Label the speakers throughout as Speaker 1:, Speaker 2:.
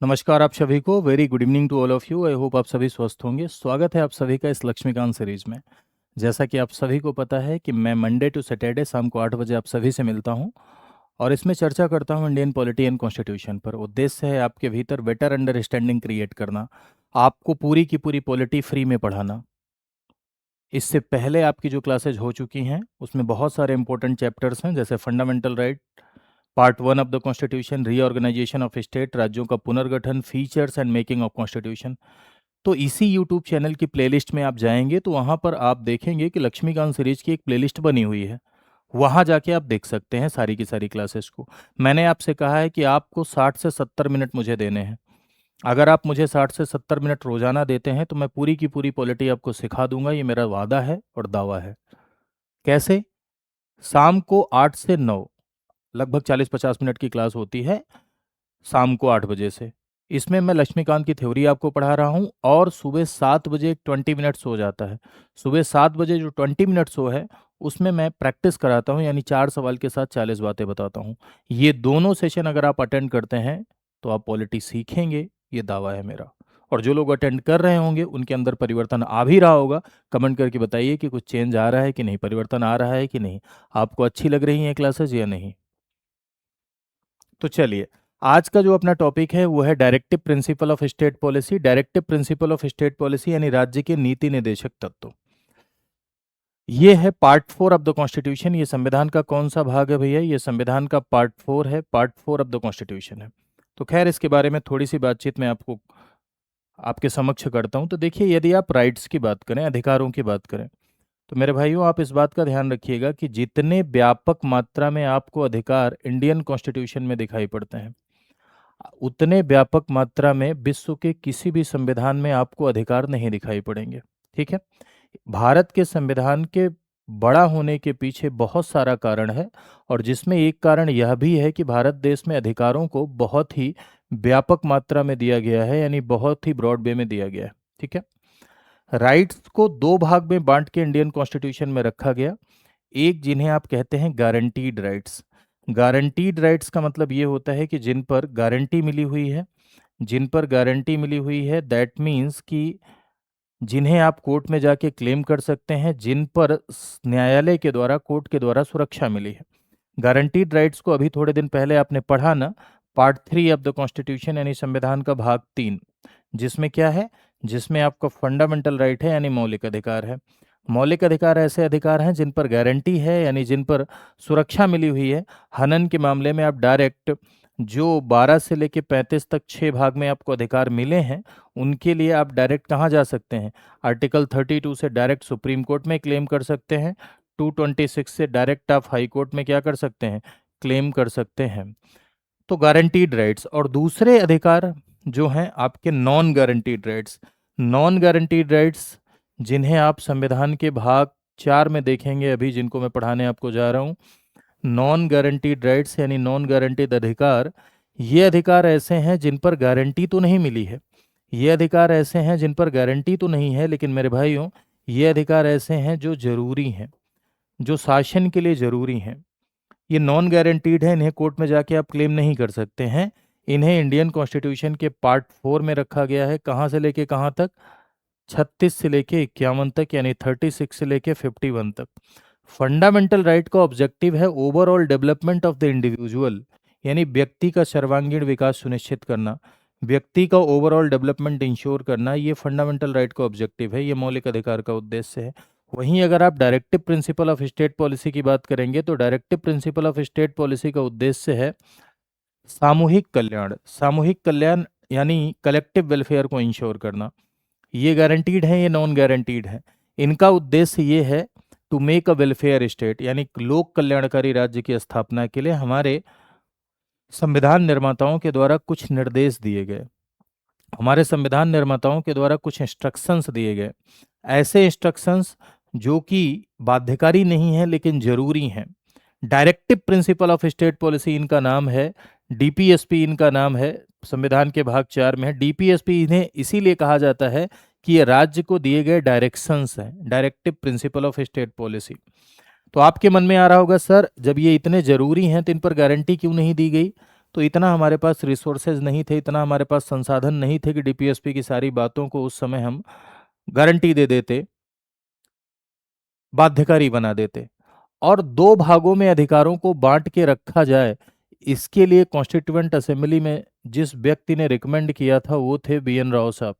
Speaker 1: नमस्कार आप सभी को। Very good evening to all of you. I hope आप सभी स्वस्थ होंगे। स्वागत है आप सभी का इस लक्ष्मीकांत सीरीज में। जैसा कि आप सभी को पता है कि मैं मंडे टू सैटरडे शाम को 8 बजे आप सभी से मिलता हूं और इसमें चर्चा करता हूं इंडियन पॉलिटी एंड कॉन्स्टिट्यूशन पर। उद्देश्य है आपके भीतर बेटर अंडरस्टैंडिंग क्रिएट करना, आपको पूरी की पूरी पॉलिटी फ्री में पढ़ाना। इससे पहले आपकी जो क्लासेज हो चुकी हैं उसमें बहुत सारे इंपॉर्टेंट चैप्टर्स हैं, जैसे fundamental right, part 1 of the constitution, reorganisation of state, राज्यों का पुनर्गठन, features and making of constitution. तो इसी यूट्यूब चैनल की प्लेलिस्ट में आप जाएंगे तो वहाँ पर आप देखेंगे कि लक्ष्मीकांत सीरीज की एक प्लेलिस्ट बनी हुई है। वहाँ जाके आप देख सकते हैं सारी की सारी क्लासेस को। मैंने आपसे कहा है कि आपको 60 से 70 मिनट मुझे देने हैं। अगर आप मुझे 60 से 70 मिनट रोजाना देते हैं तो मैं पूरी की पूरी पॉलिटी आपको सिखा दूंगा। ये मेरा वादा है और दावा है। कैसे? शाम को 8 से 9, लगभग 40-50 मिनट की क्लास होती है शाम को 8 बजे से। इसमें मैं लक्ष्मीकांत की थ्योरी आपको पढ़ा रहा हूँ और सुबह 7 बजे 20 मिनट शो जाता है। सुबह 7 बजे जो 20 मिनट शो है उसमें मैं प्रैक्टिस कराता हूँ, यानी 4 सवाल के साथ 40 बातें बताता हूँ। ये दोनों सेशन अगर आप अटेंड करते हैं तो आप पॉलिटी सीखेंगे, ये दावा है मेरा। और जो लोग अटेंड कर रहे होंगे उनके अंदर परिवर्तन आ भी रहा होगा। कमेंट करके बताइए कि कुछ चेंज आ रहा है कि नहीं, परिवर्तन आ रहा है कि नहीं, आपको अच्छी लग रही हैं क्लासेस या नहीं। तो चलिए, आज का जो अपना टॉपिक है वो है directive principle of state policy. Directive principle of state policy यानी राज्य के नीति निर्देशक तत्व। ये है पार्ट 4 ऑफ द कॉन्स्टिट्यूशन। ये संविधान का कौन सा भाग है भैया? ये संविधान का पार्ट 4 है, पार्ट 4 ऑफ द कॉन्स्टिट्यूशन है। तो खैर, इसके बारे में थोड़ी सी बातचीत मैं आपको आपके समक्ष करता हूं। तो देखिए, यदि आप राइट्स की बात करें, अधिकारों की बात करें, तो मेरे भाइयों आप इस बात का ध्यान रखिएगा कि जितने व्यापक मात्रा में आपको अधिकार इंडियन कॉन्स्टिट्यूशन में दिखाई पड़ते हैं, उतने व्यापक मात्रा में विश्व के किसी भी संविधान में आपको अधिकार नहीं दिखाई पड़ेंगे। ठीक है? भारत के संविधान के बड़ा होने के पीछे बहुत सारा कारण है, और जिसमें एक कारण यह भी है कि भारत देश में अधिकारों को बहुत ही व्यापक मात्रा में दिया गया है, यानी बहुत ही ब्रॉड वे में दिया गया है। ठीक है? राइट्स को दो भाग में बांट के इंडियन कॉन्स्टिट्यूशन में रखा गया। एक जिन्हें आप कहते हैं गारंटीड राइट्स। गारंटीड राइट्स का मतलब ये होता है कि जिन पर गारंटी मिली हुई है, जिन पर गारंटी मिली हुई है, दैट मीन्स कि जिन्हें आप कोर्ट में जाके क्लेम कर सकते हैं, जिन पर न्यायालय के द्वारा, कोर्ट के द्वारा सुरक्षा मिली है। गारंटीड राइट्स को अभी थोड़े दिन पहले आपने पढ़ा ना, पार्ट 3 ऑफ द कॉन्स्टिट्यूशन यानी संविधान का भाग 3, जिसमें क्या है? जिसमें आपका फंडामेंटल राइट है यानी मौलिक अधिकार है। मौलिक अधिकार ऐसे अधिकार हैं जिन पर गारंटी है, यानी जिन पर सुरक्षा मिली हुई है। हनन के मामले में आप डायरेक्ट, जो 12 से लेकर 35 तक 6 भाग में आपको अधिकार मिले हैं, उनके लिए आप डायरेक्ट कहाँ जा सकते हैं? आर्टिकल 32 से डायरेक्ट सुप्रीम कोर्ट में क्लेम कर सकते हैं। 226 से डायरेक्ट आप हाई कोर्ट में क्या कर सकते हैं? क्लेम कर सकते हैं। तो गारंटीड राइट्स। और दूसरे अधिकार जो हैं आपके non guaranteed rights. Non guaranteed rights जिन्हें आप संविधान के भाग 4 में देखेंगे अभी, जिनको मैं पढ़ाने आपको जा रहा हूँ। नॉन गारंटीड राइट्स यानी नॉन गारंटीड अधिकार, ये अधिकार ऐसे हैं जिन पर गारंटी तो नहीं मिली है। ये अधिकार ऐसे हैं जिन पर गारंटी तो नहीं है, लेकिन मेरे भाइयों, ये अधिकार ऐसे हैं जो जरूरी हैं, जो शासन के लिए जरूरी हैं। ये नॉन गारंटीड है, इन्हें कोर्ट में जाके आप क्लेम नहीं कर सकते हैं। इन्हें इंडियन कॉन्स्टिट्यूशन के पार्ट 4 में रखा गया है। कहाँ से लेके कहाँ तक? 36 से लेके 51 तक, यानी 36 से लेके 51 तक। फंडामेंटल राइट का ऑब्जेक्टिव है overall development of the individual, यानी व्यक्ति का सर्वांगीण विकास सुनिश्चित करना, व्यक्ति का ओवरऑल डेवलपमेंट इंश्योर करना। ये फंडामेंटल राइट का ऑब्जेक्टिव है, ये मौलिक अधिकार का उद्देश्य है। वहीं अगर आप directive principle of state policy की बात करेंगे तो directive principle of state policy का उद्देश्य है सामूहिक कल्याण। सामूहिक कल्याण यानी कलेक्टिव वेलफेयर को इंश्योर करना। ये गारंटीड है, ये नॉन गारंटीड है। इनका उद्देश्य ये है to make a welfare state, यानी लोक कल्याणकारी राज्य की स्थापना के लिए हमारे संविधान निर्माताओं के द्वारा कुछ निर्देश दिए गए, हमारे संविधान निर्माताओं के द्वारा कुछ इंस्ट्रक्शंस दिए गए। ऐसे इंस्ट्रक्शंस जो कि बाध्यकारी नहीं है लेकिन जरूरी हैं। Directive principle of state policy इनका नाम है, डीपीएसपी इनका नाम है, संविधान के भाग 4 में है। डीपीएसपी इन्हें इसीलिए कहा जाता है कि ये राज्य को दिए गए डायरेक्शंस हैं, directive principle of state policy. तो आपके मन में आ रहा होगा, सर जब ये इतने जरूरी हैं तो इन पर गारंटी क्यों नहीं दी गई? तो इतना हमारे पास रिसोर्सेज नहीं थे, इतना हमारे पास संसाधन नहीं थे कि डीपीएसपी की सारी बातों को उस समय हम गारंटी दे देते, बाध्यकारी बना देते। और दो भागों में अधिकारों को बांट के रखा जाए, इसके लिए कॉन्स्टिट्यूएंट असेंबली में जिस व्यक्ति ने रिकमेंड किया था वो थे वीएन राव साहब।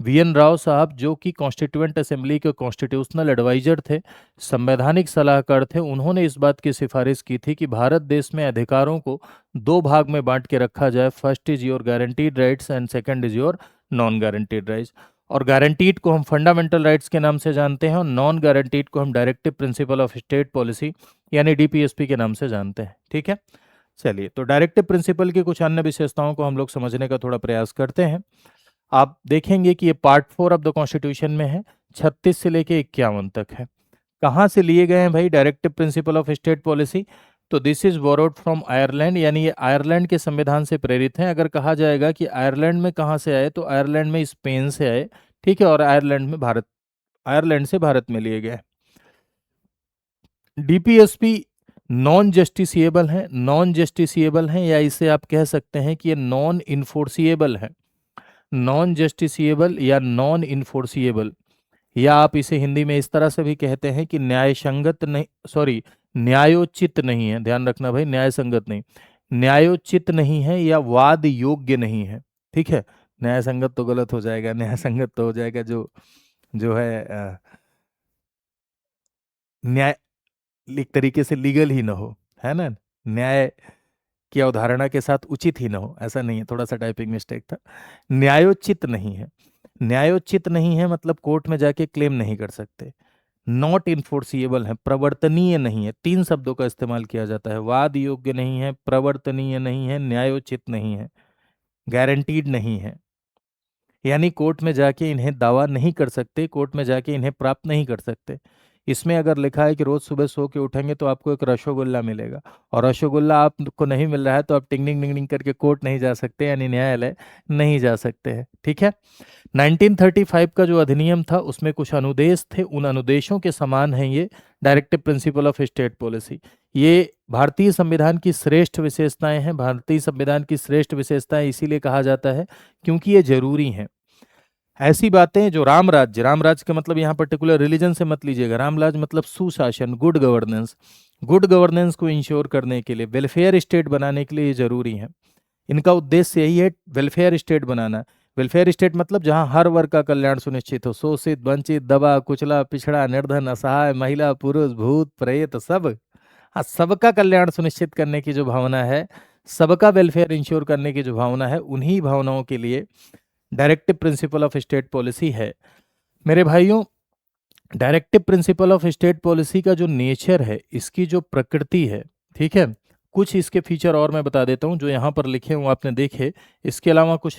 Speaker 1: वीएन राव साहब जो कि कॉन्स्टिट्यूएंट असेंबली के कॉन्स्टिट्यूशनल एडवाइजर थे, संवैधानिक सलाहकार थे, उन्होंने इस बात की सिफारिश की थी कि भारत देश में अधिकारों को दो भाग में बांट के रखा जाए। First is your guaranteed rights and second is your non guaranteed rights. और गारंटीड को हम फंडामेंटल राइट्स के नाम से जानते हैं और नॉन गारंटीड को हम directive principle of state policy यानी डीपीएसपी के नाम से जानते हैं। ठीक है, चलिए तो डायरेक्टिव प्रिंसिपल की कुछ अन्य विशेषताओं को हम लोग समझने का थोड़ा प्रयास करते हैं। आप देखेंगे कि ये पार्ट 4 ऑफ द कॉन्स्टिट्यूशन में है, 36 से लेके 51 तक है। कहाँ से लिए गए हैं भाई directive principle of state policy? तो this is borrowed from Ireland, यानी ये आयरलैंड के संविधान से प्रेरित हैं। अगर कहा जाएगा कि आयरलैंड में कहाँ से आए, तो आयरलैंड में स्पेन से आए। ठीक है, और आयरलैंड से भारत में लिए गए। डीपीएसपी नॉन जस्टिसिएबल है, नॉन जस्टिसिएबल है, या इसे आप कह सकते हैं कि ये नॉन इन्फोर्सिएबल है। नॉन जस्टिसिएबल या नॉन इन्फोर्सिएबल, या आप इसे हिंदी में इस तरह से भी कहते हैं कि न्याय संगत नहीं, सॉरी, न्यायोचित नहीं है। ध्यान रखना भाई, न्याय संगत नहीं, न्यायोचित नहीं है या वाद योग्य नहीं है। ठीक है, न्याय संगत तो गलत हो जाएगा, न्याय संगत तो हो जाएगा जो जो है न्याय एक तरीके से लीगल ही ना हो, है ना, न्याय की अवधारणा के साथ उचित ही ना हो, ऐसा नहीं है, थोड़ा सा टाइपिंग मिस्टेक था। न्यायोचित नहीं है, न्यायोचित नहीं है मतलब कोर्ट में जाके क्लेम नहीं कर सकते। नॉट इन्फोर्सिएबल है, प्रवर्तनीय नहीं है। तीन शब्दों का इस्तेमाल किया जाता है, वाद योग्य नहीं है, प्रवर्तनीय नहीं है, न्यायोचित नहीं है, गारंटीड नहीं है। यानी कोर्ट में जाके इन्हें दावा नहीं कर सकते, कोर्ट में जाके इन्हें प्राप्त नहीं कर सकते। इसमें अगर लिखा है कि रोज सुबह सो के उठेंगे तो आपको एक रसोगुल्ला मिलेगा, और रसोगुल्ला आपको नहीं मिल रहा है तो आप टिंग टिंग टिंग टिंग करके कोर्ट नहीं जा सकते, यानी न्यायालय नहीं जा सकते हैं। ठीक है, 1935 का जो अधिनियम था उसमें कुछ अनुदेश थे, उन अनुदेशों के समान है ये directive principle of state policy. ये भारतीय संविधान की श्रेष्ठ विशेषताएं हैं। भारतीय संविधान की श्रेष्ठ विशेषताएं इसीलिए कहा जाता है क्योंकि ये जरूरी हैं। ऐसी बातें जो राम राज्य का मतलब यहाँ पर्टिकुलर रिलीजन से मत लीजिएगा, राम राज्य मतलब सुशासन, गुड गवर्नेंस, गुड गवर्नेंस को इंश्योर करने के लिए, वेलफेयर स्टेट बनाने के लिए ये जरूरी है। इनका उद्देश्य यही है, वेलफेयर स्टेट बनाना। वेलफेयर स्टेट मतलब जहां हर वर्ग का कल्याण सुनिश्चित हो, शोषित, वंचित, दबा कुचला, पिछड़ा, निर्धन, असहाय, महिला, पुरुष, भूत प्रेत, सब, हाँ, सबका कल्याण सुनिश्चित करने की जो भावना है, सबका वेलफेयर इंश्योर करने की जो भावना है, उन्हीं भावनाओं के लिए directive principle of state policy है। मेरे भाइयों, directive principle of state policy का जो नेचर है, इसकी जो प्रकृति है, ठीक है, कुछ इसके फीचर और मैं बता देता हूं, जो यहाँ पर लिखे हैं वो आपने देखे। इसके अलावा कुछ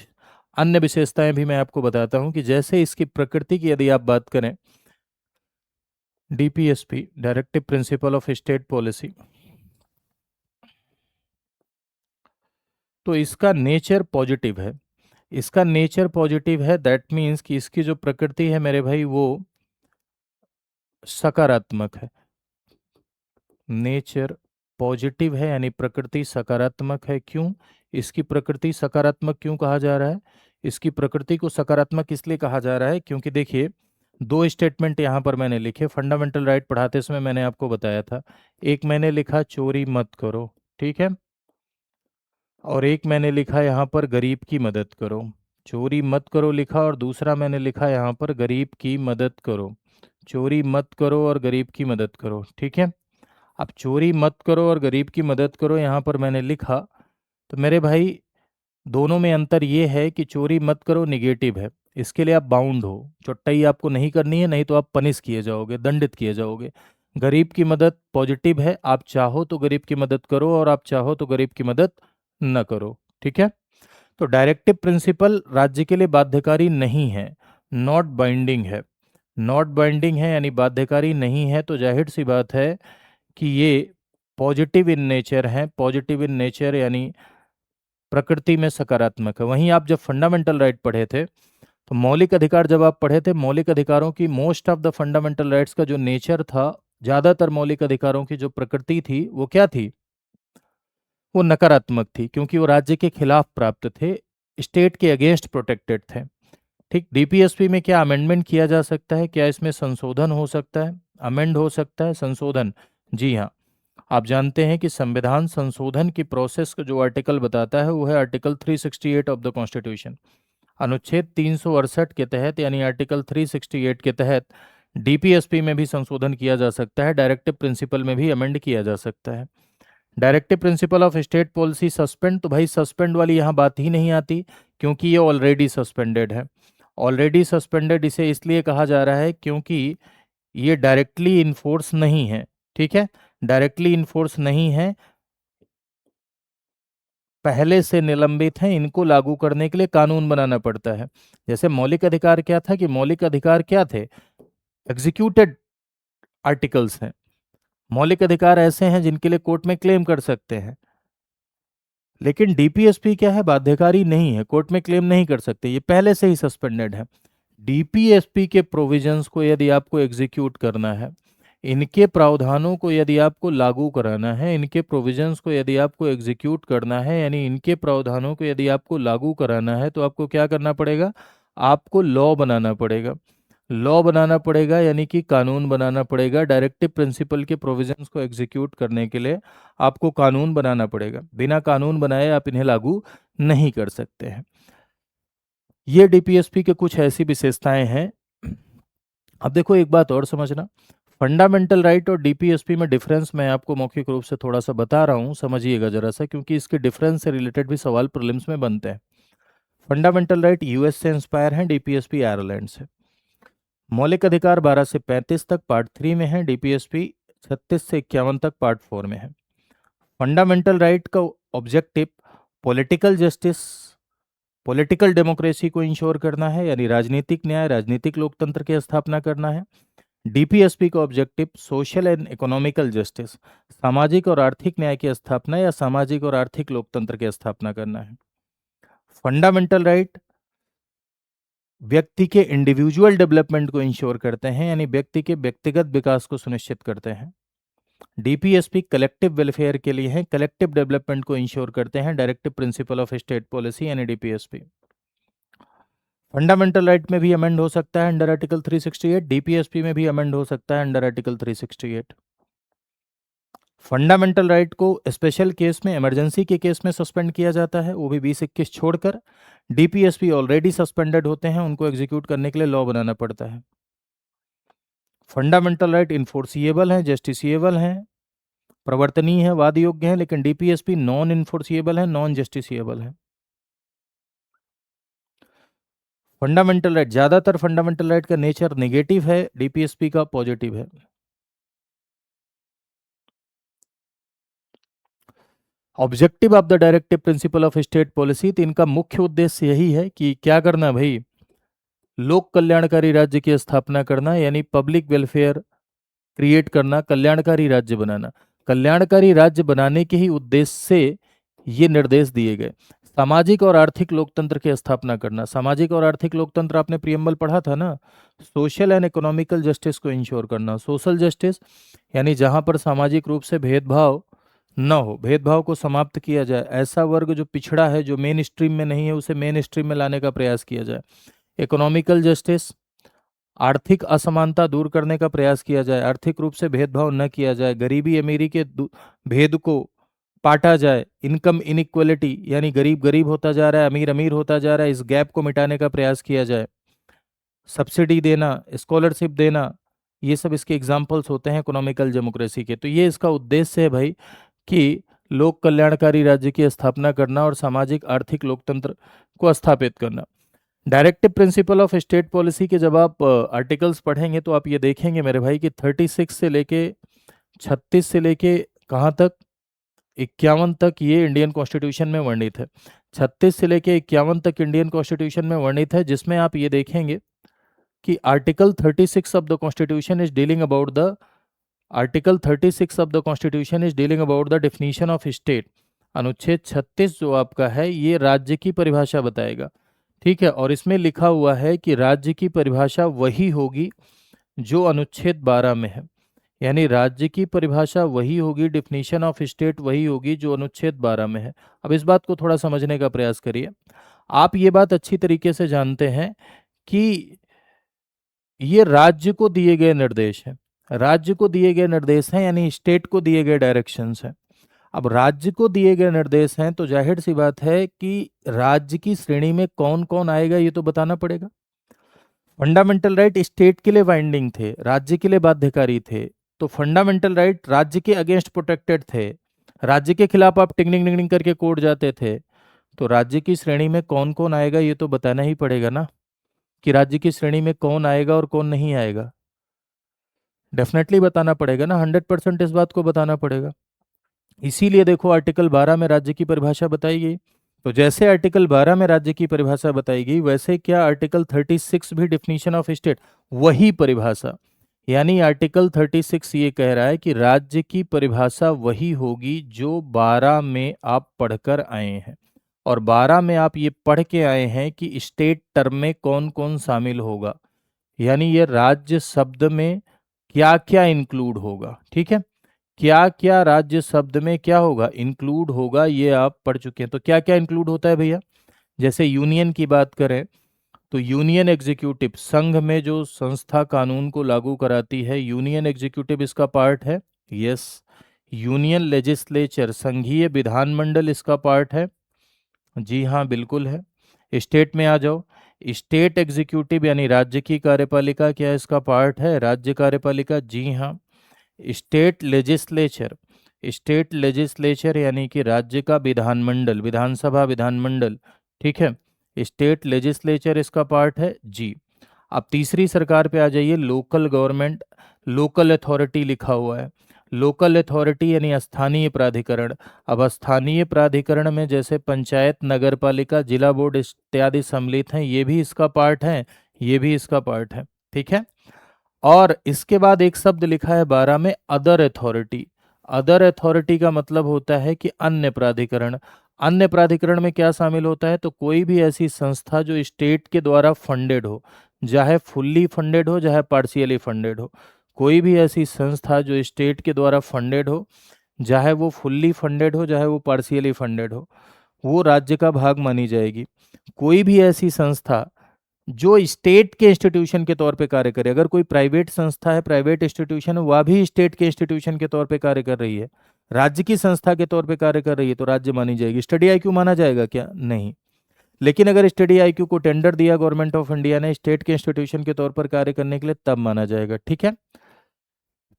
Speaker 1: अन्य विशेषताएं भी मैं आपको बताता हूं कि जैसे इसकी प्रकृति की यदि आप बात करें, DPSP directive principle of state policy, तो इसका नेचर पॉजिटिव है। इसका नेचर पॉजिटिव है, दैट मीन्स कि इसकी जो प्रकृति है मेरे भाई वो सकारात्मक है। नेचर पॉजिटिव है यानी प्रकृति सकारात्मक है। क्यों इसकी प्रकृति सकारात्मक क्यों कहा जा रहा है? इसकी प्रकृति को सकारात्मक इसलिए कहा जा रहा है क्योंकि देखिए, दो स्टेटमेंट यहाँ पर मैंने लिखे, फंडामेंटल राइट पढ़ाते समय मैंने आपको बताया था। एक मैंने लिखा चोरी मत करो, ठीक है, और एक मैंने लिखा यहाँ पर गरीब की मदद करो। चोरी मत करो लिखा, और दूसरा मैंने लिखा यहाँ पर गरीब की मदद करो। चोरी मत करो और गरीब की मदद करो, ठीक है। अब चोरी मत करो और गरीब की मदद करो यहाँ पर मैंने लिखा, तो मेरे भाई दोनों में अंतर ये है कि चोरी मत करो निगेटिव है, इसके लिए आप बाउंड हो, चौटाई आपको नहीं करनी है, नहीं तो आप पनिश किए जाओगे, दंडित किए जाओगे। गरीब की मदद पॉजिटिव है, आप चाहो तो गरीब की मदद करो और आप चाहो तो गरीब की मदद न करो, ठीक है। तो डायरेक्टिव प्रिंसिपल राज्य के लिए बाध्यकारी नहीं है, नॉट बाइंडिंग है। नॉट बाइंडिंग है यानी बाध्यकारी नहीं है, तो जाहिर सी बात है कि ये पॉजिटिव इन नेचर हैं। पॉजिटिव इन नेचर यानी प्रकृति में सकारात्मक है। वहीं आप जब फंडामेंटल राइट पढ़े थे, तो मौलिक अधिकार जब आप पढ़े थे, मौलिक अधिकारों की most of the fundamental rights का जो नेचर था, ज्यादातर मौलिक अधिकारों की जो प्रकृति थी वो क्या थी? वो नकारात्मक थी, क्योंकि वो राज्य के खिलाफ प्राप्त थे, स्टेट के अगेंस्ट प्रोटेक्टेड थे। ठीक, डीपीएसपी में क्या अमेंडमेंट किया जा सकता है, क्या इसमें संशोधन हो सकता है, अमेंड हो सकता है, संशोधन? जी हाँ। आप जानते हैं कि संविधान संशोधन की प्रोसेस को जो आर्टिकल बताता है वो है आर्टिकल 368 ऑफ द कॉन्स्टिट्यूशन। अनुच्छेद 368 के तहत, यानी आर्टिकल 368 के तहत डीपीएसपी में भी संशोधन किया जा सकता है, डायरेक्टिव प्रिंसिपल में भी अमेंड किया जा सकता है। Directive principle of state policy suspend, तो भाई सस्पेंड वाली यहाँ बात ही नहीं आती, क्योंकि ये ऑलरेडी सस्पेंडेड है। ऑलरेडी सस्पेंडेड इसे इसलिए कहा जा रहा है क्योंकि ये डायरेक्टली इन्फोर्स नहीं है। ठीक है, डायरेक्टली इन्फोर्स नहीं है, पहले से निलंबित हैं, इनको लागू करने के लिए कानून बनाना पड़ता है। जैसे मौलिक अधिकार क्या था, कि मौलिक अधिकार क्या थे, एग्जीक्यूटेड आर्टिकल्स हैं। मौलिक अधिकार ऐसे हैं जिनके लिए कोर्ट में क्लेम कर सकते हैं, लेकिन डीपीएसपी क्या है, बाध्यकारी नहीं है, कोर्ट में क्लेम नहीं कर सकते, ये पहले से ही सस्पेंडेड है। डीपीएसपी के प्रोविजंस को यदि आपको एग्जीक्यूट करना है, इनके प्रावधानों को यदि आपको लागू कराना है, इनके प्रोविजंस को यदि आपको एग्जीक्यूट करना है, यानी इनके प्रावधानों को यदि आपको लागू कराना है, तो आपको क्या करना पड़ेगा, आपको लॉ बनाना पड़ेगा। लॉ बनाना पड़ेगा यानी कि कानून बनाना पड़ेगा। डायरेक्टिव प्रिंसिपल के प्रोविजंस को एग्जीक्यूट करने के लिए आपको कानून बनाना पड़ेगा, बिना कानून बनाए आप इन्हें लागू नहीं कर सकते हैं। ये डीपीएसपी के कुछ ऐसी विशेषताएं हैं। अब देखो एक बात और समझना, फंडामेंटल राइट और डीपीएसपी में डिफरेंस मैं आपको मौखिक रूप से थोड़ा सा बता रहा हूँ, समझिएगा जरा सा, क्योंकि इसके डिफरेंस से रिलेटेड भी सवाल प्रीलिम्स में बनते हैं। फंडामेंटल राइट यूएस से इंस्पायर हैं, डीपीएसपी आयरलैंड से। मौलिक अधिकार 12 से 35 तक पार्ट 3 में है, डीपीएसपी 36 से 51 तक पार्ट 4 में है। फंडामेंटल राइट का objective political justice, political democracy को इंश्योर करना है, यानी राजनीतिक न्याय, राजनीतिक लोकतंत्र की स्थापना करना है। डीपीएसपी का objective social and economical justice, सामाजिक और आर्थिक न्याय की स्थापना या सामाजिक और आर्थिक लोकतंत्र की स्थापना करना है। फंडामेंटल राइट व्यक्ति के इंडिविजुअल डेवलपमेंट को इंश्योर करते हैं, यानी व्यक्ति के व्यक्तिगत विकास को सुनिश्चित करते हैं। डीपीएसपी कलेक्टिव वेलफेयर के लिए है, कलेक्टिव डेवलपमेंट को इंश्योर करते हैं, directive principle of state policy यानी डीपीएसपी। फंडामेंटल राइट में भी अमेंड हो सकता है अंडर आर्टिकल 368, डीपीएसपी में भी अमेंड हो सकता है अंडर आर्टिकल 368। फंडामेंटल राइट को स्पेशल केस में, इमरजेंसी के केस में सस्पेंड किया जाता है, वो भी 2021 छोड़कर। डीपीएसपी ऑलरेडी सस्पेंडेड होते हैं, उनको एग्जीक्यूट करने के लिए लॉ बनाना पड़ता है। फंडामेंटल राइट इन्फोर्सिएबल हैं, जस्टिसिएबल हैं, प्रवर्तनीय है, वाद योग्य है, लेकिन डीपीएसपी नॉन इन्फोर्सिएबल है, नॉन जस्टिसिएबल है। फंडामेंटल राइट, ज्यादातर फंडामेंटल राइट का नेचर नेगेटिव है, डीपीएसपी का पॉजिटिव है। Objective of the directive principle of state policy, तो इनका मुख्य उद्देश्य यही है कि क्या करना भाई, लोक कल्याणकारी राज्य की स्थापना करना, यानी पब्लिक वेलफेयर क्रिएट करना, कल्याणकारी राज्य बनाना। कल्याणकारी राज्य बनाने के ही उद्देश्य से ये निर्देश दिए गए। सामाजिक और आर्थिक लोकतंत्र की स्थापना करना, सामाजिक और आर्थिक लोकतंत्र आपने प्रियम्बल पढ़ा था ना, सोशल एंड इकोनॉमिकल जस्टिस को इंश्योर करना। सोशल जस्टिस यानी जहां पर सामाजिक रूप से भेदभाव न हो, भेदभाव को समाप्त किया जाए, ऐसा वर्ग जो पिछड़ा है, जो मेन स्ट्रीम में नहीं है, उसे मेन स्ट्रीम में लाने का प्रयास किया जाए। इकोनॉमिकल जस्टिस, आर्थिक असमानता दूर करने का प्रयास किया जाए, आर्थिक रूप से भेदभाव न किया जाए, गरीबी अमीरी के भेद को पाटा जाए, इनकम इनइक्वलिटी यानी गरीब गरीब होता जा रहा है, अमीर अमीर होता जा रहा है, इस गैप को मिटाने का प्रयास किया जाए। सब्सिडी देना, स्कॉलरशिप देना, ये सब इसके एग्जाम्पल्स होते हैं इकोनॉमिकल डेमोक्रेसी के। तो ये इसका उद्देश्य है भाई कि लोक कल्याणकारी राज्य की स्थापना करना और सामाजिक आर्थिक लोकतंत्र को स्थापित करना। Directive principle of state policy के जब आप आर्टिकल्स पढ़ेंगे तो आप ये देखेंगे मेरे भाई कि 36 से लेके 36 से लेके कहाँ तक, 51 तक ये इंडियन कॉन्स्टिट्यूशन में वर्णित है। 36 से लेके 51 तक इंडियन कॉन्स्टिट्यूशन में वर्णित है, जिसमें आप ये देखेंगे कि article 36 of the constitution is dealing about the, article 36 of the constitution is dealing about the definition of state. अनुच्छेद 36 जो आपका है ये राज्य की परिभाषा बताएगा, ठीक है, और इसमें लिखा हुआ है कि राज्य की परिभाषा वही होगी जो अनुच्छेद 12 में है, यानी राज्य की परिभाषा वही होगी, डिफिनीशन ऑफ स्टेट वही होगी जो अनुच्छेद 12 में है। अब इस बात को थोड़ा समझने का प्रयास करिए। आप ये बात अच्छी तरीके से जानते हैं कि ये राज्य को दिए गए निर्देश हैं, राज्य को दिए गए निर्देश हैं, यानी स्टेट को दिए गए डायरेक्शंस हैं। अब राज्य को दिए गए निर्देश हैं तो जाहिर सी बात है कि राज्य की श्रेणी में कौन कौन आएगा ये तो बताना पड़ेगा। फंडामेंटल राइट स्टेट के लिए बाइंडिंग थे, राज्य के लिए बाध्यकारी थे, तो फंडामेंटल राइट राज्य के अगेंस्ट प्रोटेक्टेड थे, राज्य के खिलाफ आप टिंगनिंग टिंगनिंग करके कोर्ट जाते थे। तो राज्य की श्रेणी में कौन कौन आएगा ये तो बताना ही पड़ेगा ना, कि राज्य की श्रेणी में कौन आएगा और कौन नहीं आएगा। डेफिनेटली बताना पड़ेगा ना, 100% इस बात को बताना पड़ेगा। इसीलिए देखो आर्टिकल 12 में राज्य की परिभाषा बताई गई। तो जैसे आर्टिकल 12 में राज्य की परिभाषा बताई गई, वैसे क्या आर्टिकल 36 भी डिफिनीशन ऑफ स्टेट वही परिभाषा, यानी आर्टिकल 36 ये कह रहा है कि राज्य की परिभाषा वही होगी जो 12 में आप पढ़कर आए हैं। और 12 में आप ये पढ़ के आए हैं कि स्टेट टर्म में कौन कौन शामिल होगा, यानी ये राज्य शब्द में क्या क्या इंक्लूड होगा। ठीक है, क्या क्या राज्य शब्द में क्या होगा, इंक्लूड होगा, ये आप पढ़ चुके हैं। तो क्या क्या इंक्लूड होता है भैया, जैसे यूनियन की बात करें तो यूनियन एग्जीक्यूटिव, संघ में जो संस्था कानून को लागू कराती है, यूनियन एग्जीक्यूटिव इसका पार्ट है। यस। यूनियन लेजिस्लेचर, संघीय विधानमंडल इसका पार्ट है। जी हाँ, बिल्कुल है। स्टेट में आ जाओ, स्टेट एग्जीक्यूटिव यानी राज्य की कार्यपालिका, क्या इसका पार्ट है, राज्य कार्यपालिका। जी हाँ। स्टेट लेजिस्लेचर, स्टेट लेजिस्लेचर यानी कि राज्य का विधानमंडल, विधानसभा विधानमंडल। ठीक है, स्टेट लेजिस्लेचर इसका पार्ट है जी। अब तीसरी सरकार पे आ जाइए, लोकल गवर्नमेंट, लोकल अथॉरिटी लिखा हुआ है। लोकल अथॉरिटी यानी स्थानीय प्राधिकरण। अब स्थानीय प्राधिकरण में जैसे पंचायत, नगर पालिका, जिला बोर्ड इत्यादि सम्मिलित हैं, ये भी इसका पार्ट है, ये भी इसका पार्ट है। ठीक है। और इसके बाद एक शब्द लिखा है 12 में, अदर अथॉरिटी। अदर अथॉरिटी का मतलब होता है कि अन्य प्राधिकरण। अन्य प्राधिकरण में क्या शामिल होता है, तो कोई भी ऐसी संस्था जो स्टेट के द्वारा फंडेड हो, चाहे फुल्ली फंडेड हो चाहे पार्शियली फंडेड हो। कोई भी ऐसी संस्था जो स्टेट के द्वारा फंडेड हो, चाहे वो फुल्ली फंडेड हो चाहे वो पार्शियली फंडेड हो, वो राज्य का भाग मानी जाएगी। कोई भी ऐसी संस्था जो स्टेट के इंस्टीट्यूशन के तौर पे कार्य करे, अगर कोई प्राइवेट संस्था है, प्राइवेट इंस्टीट्यूशन है, वह भी स्टेट के इंस्टीट्यूशन के तौर पे कार्य कर रही है, राज्य की संस्था के तौर पे कार्य कर रही है, तो राज्य मानी जाएगी। स्टडी आईक्यू माना जाएगा क्या, नहीं। लेकिन अगर स्टडी आईक्यू को टेंडर दिया गवर्नमेंट ऑफ इंडिया ने स्टेट के इंस्टीट्यूशन के तौर पर कार्य करने के लिए, तब माना जाएगा। ठीक है,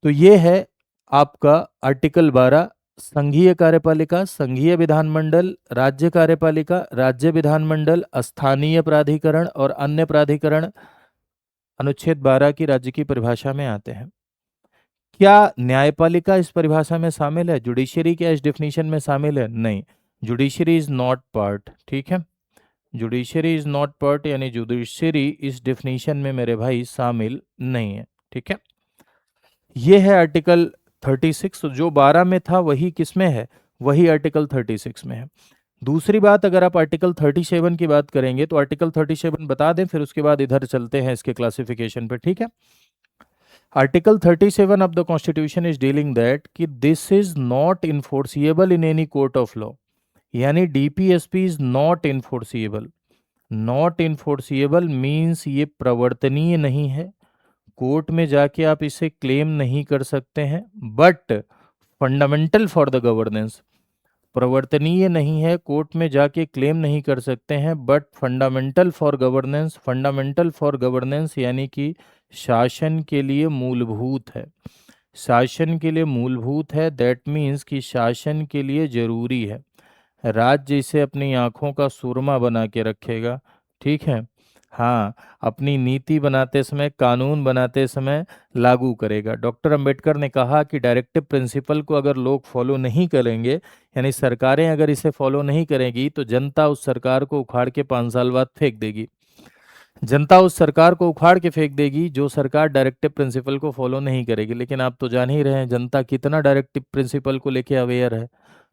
Speaker 1: तो ये है आपका आर्टिकल 12, संघीय कार्यपालिका, संघीय विधानमंडल, राज्य कार्यपालिका, राज्य विधानमंडल, स्थानीय प्राधिकरण और अन्य प्राधिकरण अनुच्छेद 12 की राज्य की परिभाषा में आते हैं। क्या न्यायपालिका इस परिभाषा में शामिल है, जुडिशरी क्या इस डिफिनीशन में शामिल है, नहीं। Judiciary is not part. ठीक है, जुडिशरी इज नॉट पार्ट, यानी जुडिशरी इस डिफिनीशन में मेरे भाई शामिल नहीं है। ठीक है, ये है आर्टिकल 36। जो 12 में था वही किस में है, वही आर्टिकल 36 में है। दूसरी बात, अगर आप आर्टिकल 37 की बात करेंगे तो आर्टिकल 37 बता दें, फिर उसके बाद इधर चलते हैं इसके क्लासिफिकेशन पे। ठीक है, article 37 of the constitution is dealing that कि this is not enforceable in any court of law, यानी DPSP is not enforceable. Not enforceable means ये प्रवर्तनीय नहीं है, कोर्ट में जाके आप इसे क्लेम नहीं कर सकते हैं, but fundamental for the governance. प्रवर्तनीय नहीं है, कोर्ट में जाके क्लेम नहीं कर सकते हैं, but fundamental for governance. Fundamental for governance यानी कि शासन के लिए मूलभूत है, शासन के लिए मूलभूत है। दैट मीन्स कि शासन के लिए जरूरी है, राज्य इसे अपनी आंखों का सुरमा बना के रखेगा। ठीक है, हाँ, अपनी नीति बनाते समय, कानून बनाते समय लागू करेगा। डॉक्टर अंबेडकर ने कहा कि डायरेक्टिव प्रिंसिपल को अगर लोग फॉलो नहीं करेंगे, यानी सरकारें अगर इसे फॉलो नहीं करेंगी, तो जनता उस सरकार को उखाड़ के 5 साल बाद फेंक देगी। जनता उस सरकार को उखाड़ के फेंक देगी जो सरकार डायरेक्टिव प्रिंसिपल को फॉलो नहीं करेगी। लेकिन आप तो जान ही रहे हैं जनता कितना डायरेक्टिव प्रिंसिपल को लेके अवेयर है।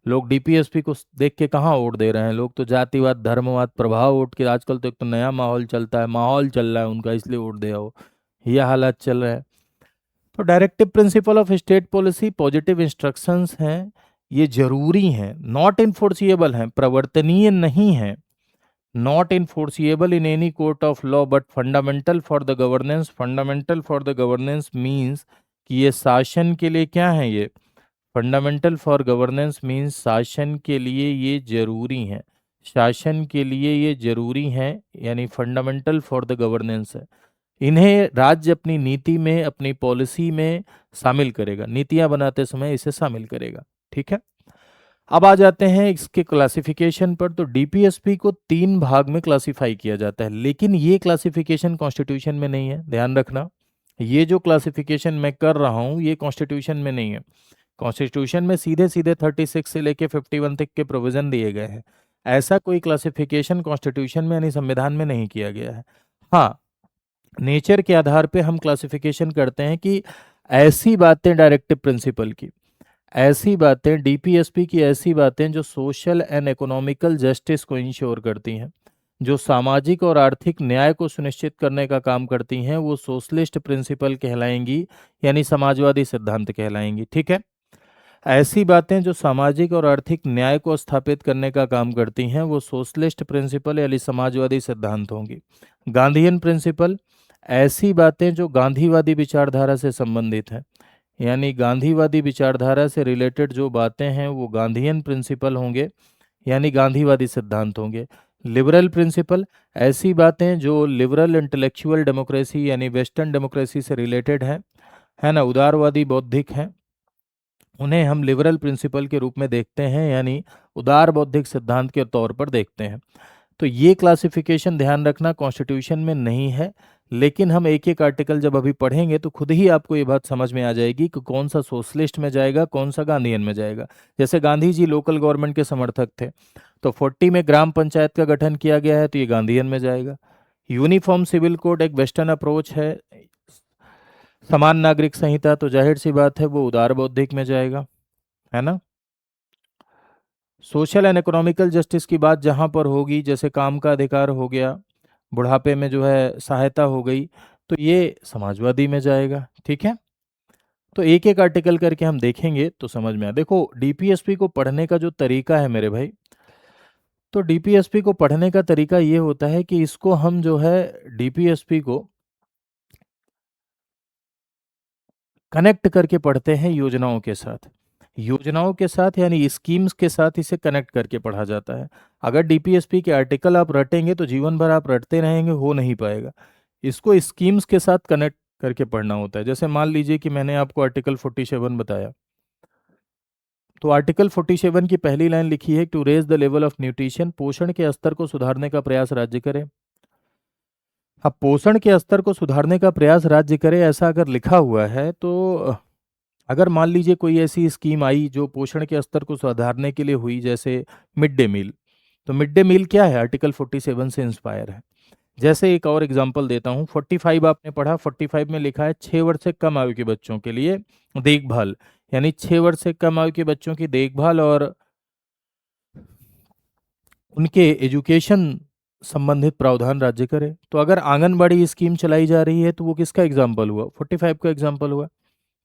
Speaker 1: लोग डीपीएसपी को देख के कहाँ वोट दे रहे हैं, लोग तो जातिवाद, धर्मवाद, प्रभाव वोट के, आजकल तो एक तो नया माहौल चलता है, माहौल चल रहा है उनका, इसलिए वोट दे आओ, यह हालात चल रहा है। तो directive principle of state policy positive instructions हैं, ये जरूरी हैं, नॉट इनफोर्सिएबल हैं, प्रवर्तनीय नहीं हैं, not enforceable in any court of law but fundamental for the governance. Fundamental for the governance means कि ये शासन के लिए क्या है, ये फंडामेंटल फॉर गवर्नेंस मीन्स शासन के लिए ये जरूरी है, शासन के लिए ये जरूरी है, यानी फंडामेंटल फॉर द गवर्नेंस है। इन्हें राज्य अपनी नीति में, अपनी पॉलिसी में शामिल करेगा, नीतियां बनाते समय इसे शामिल करेगा। ठीक है, अब आ जाते हैं इसके क्लासिफिकेशन पर। तो डीपीएसपी को 3 भाग में क्लासिफाई किया जाता है, लेकिन ये क्लासिफिकेशन कॉन्स्टिट्यूशन में नहीं है, ध्यान रखना। ये जो क्लासिफिकेशन मैं कर रहा हूं ये कॉन्स्टिट्यूशन में नहीं है। कॉन्स्टिट्यूशन में सीधे सीधे 36 से लेके 51 तक के प्रोविजन दिए गए हैं, ऐसा कोई क्लासिफिकेशन कॉन्स्टिट्यूशन में यानी संविधान में नहीं किया गया है। हाँ, नेचर के आधार पे हम क्लासिफिकेशन करते हैं कि ऐसी बातें डायरेक्टिव प्रिंसिपल की, ऐसी बातें डीपीएसपी की, ऐसी बातें जो सोशल एंड इकोनॉमिकल जस्टिस को इंश्योर करती हैं, जो सामाजिक और आर्थिक न्याय को सुनिश्चित करने का काम करती हैं, वो सोशलिस्ट प्रिंसिपल कहलाएंगी, यानी समाजवादी सिद्धांत कहलाएंगी। ठीक है, ऐसी बातें जो सामाजिक और आर्थिक न्याय को स्थापित करने का काम करती हैं वो सोशलिस्ट प्रिंसिपल यानी समाजवादी सिद्धांत होंगी। गांधीयन प्रिंसिपल, ऐसी बातें जो गांधीवादी विचारधारा से संबंधित हैं, यानी गांधीवादी विचारधारा से रिलेटेड जो बातें हैं वो गांधीयन प्रिंसिपल होंगे, यानी गांधीवादी सिद्धांत होंगे। लिबरल प्रिंसिपल, ऐसी बातें जो लिबरल इंटेलेक्चुअल डेमोक्रेसी यानी वेस्टर्न डेमोक्रेसी से रिलेटेड है ना, उदारवादी बौद्धिक हैं, उन्हें हम लिबरल प्रिंसिपल के रूप में देखते हैं, यानी उदार बौद्धिक सिद्धांत के तौर पर देखते हैं। तो ये क्लासिफिकेशन ध्यान रखना कॉन्स्टिट्यूशन में नहीं है, लेकिन हम एक एक आर्टिकल जब अभी पढ़ेंगे तो खुद ही आपको ये बात समझ में आ जाएगी कि कौन सा सोशलिस्ट में जाएगा, कौन सा गांधीयन में जाएगा। जैसे गांधी जी लोकल गवर्नमेंट के समर्थक थे, तो 40 में ग्राम पंचायत का गठन किया गया है तो ये गांधीयन में जाएगा। यूनिफॉर्म सिविल कोड एक वेस्टर्न अप्रोच है, समान नागरिक संहिता तो जाहिर सी बात है वो उदार बौद्धिक में जाएगा, है ना। सोशल एंड इकोनॉमिकल जस्टिस की बात जहां पर होगी, जैसे काम का अधिकार हो गया, बुढ़ापे में जो है सहायता हो गई, तो ये समाजवादी में जाएगा। ठीक है, तो एक एक आर्टिकल करके हम देखेंगे तो समझ में आ। देखो डीपीएसपी को पढ़ने का जो तरीका है मेरे भाई, तो डीपीएसपी को पढ़ने का तरीका ये होता है कि इसको हम जो है डीपीएसपी को कनेक्ट करके पढ़ते हैं योजनाओं के साथ, योजनाओं के साथ यानी स्कीम्स के साथ इसे कनेक्ट करके पढ़ा जाता है। अगर डीपीएसपी के आर्टिकल आप रटेंगे तो जीवन भर आप रटते रहेंगे, हो नहीं पाएगा। इसको स्कीम्स के साथ कनेक्ट करके पढ़ना होता है। जैसे मान लीजिए कि मैंने आपको आर्टिकल 47 बताया, तो आर्टिकल 47 की पहली लाइन लिखी है to raise the level of nutrition, पोषण के स्तर को सुधारने का प्रयास राज्य करे। अब पोषण के स्तर को सुधारने का प्रयास राज्य करे ऐसा अगर लिखा हुआ है, तो अगर मान लीजिए कोई ऐसी स्कीम आई जो पोषण के स्तर को सुधारने के लिए हुई, जैसे मिड डे मील, तो मिड डे मील क्या है, आर्टिकल 47 से इंस्पायर है। जैसे एक और एग्जांपल देता हूँ, 45 आपने पढ़ा, 45 में लिखा है 6 वर्ष से कम आयु के बच्चों के लिए देखभाल, यानी 6 वर्ष से कम आयु के बच्चों की देखभाल और उनके एजुकेशन संबंधित प्रावधान राज्य करे। तो अगर आंगनबाड़ी स्कीम चलाई जा रही है तो वो किसका एग्जाम्पल हुआ, 45 का एग्जाम्पल हुआ।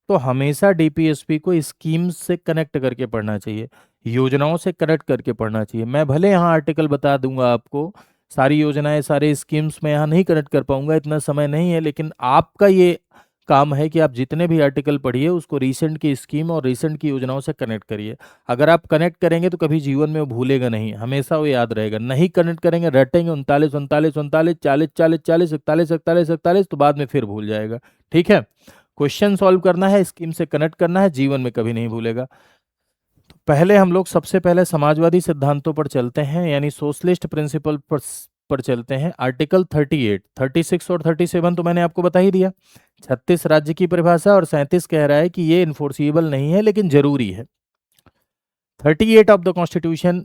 Speaker 1: तो हमेशा डीपीएसपी को स्कीम्स से कनेक्ट करके पढ़ना चाहिए, योजनाओं से कनेक्ट करके पढ़ना चाहिए। मैं भले यहाँ आर्टिकल बता दूंगा आपको, सारी योजनाएं सारे स्कीम्स में यहाँ नहीं कनेक्ट कर पाऊंगा, इतना समय नहीं है, लेकिन आपका ये काम है कि आप जितने भी आर्टिकल पढ़िए उसको रीसेंट की स्कीम और रीसेंट की योजनाओं से कनेक्ट करिए। अगर आप कनेक्ट करेंगे तो कभी जीवन में वो भूलेगा नहीं, हमेशा वो याद रहेगा। नहीं कनेक्ट करेंगे, रटेंगे 39 39 39 40 40 40 41 41 41, तो बाद में फिर भूल जाएगा। ठीक है, क्वेश्चन सॉल्व करना है, स्कीम से कनेक्ट करना है, जीवन में कभी नहीं भूलेगा। तो पहले हम लोग सबसे पहले समाजवादी सिद्धांतों पर चलते हैं, यानी सोशलिस्ट प्रिंसिपल पर चलते हैं। आर्टिकल 38, 36 और 37 तो मैंने आपको बता ही दिया। 36 राज्य की परिभाषा और 37 कह रहा है कि ये इन्फोर्सिबल नहीं है लेकिन जरूरी है। 38 ऑफ द कॉन्स्टिट्यूशन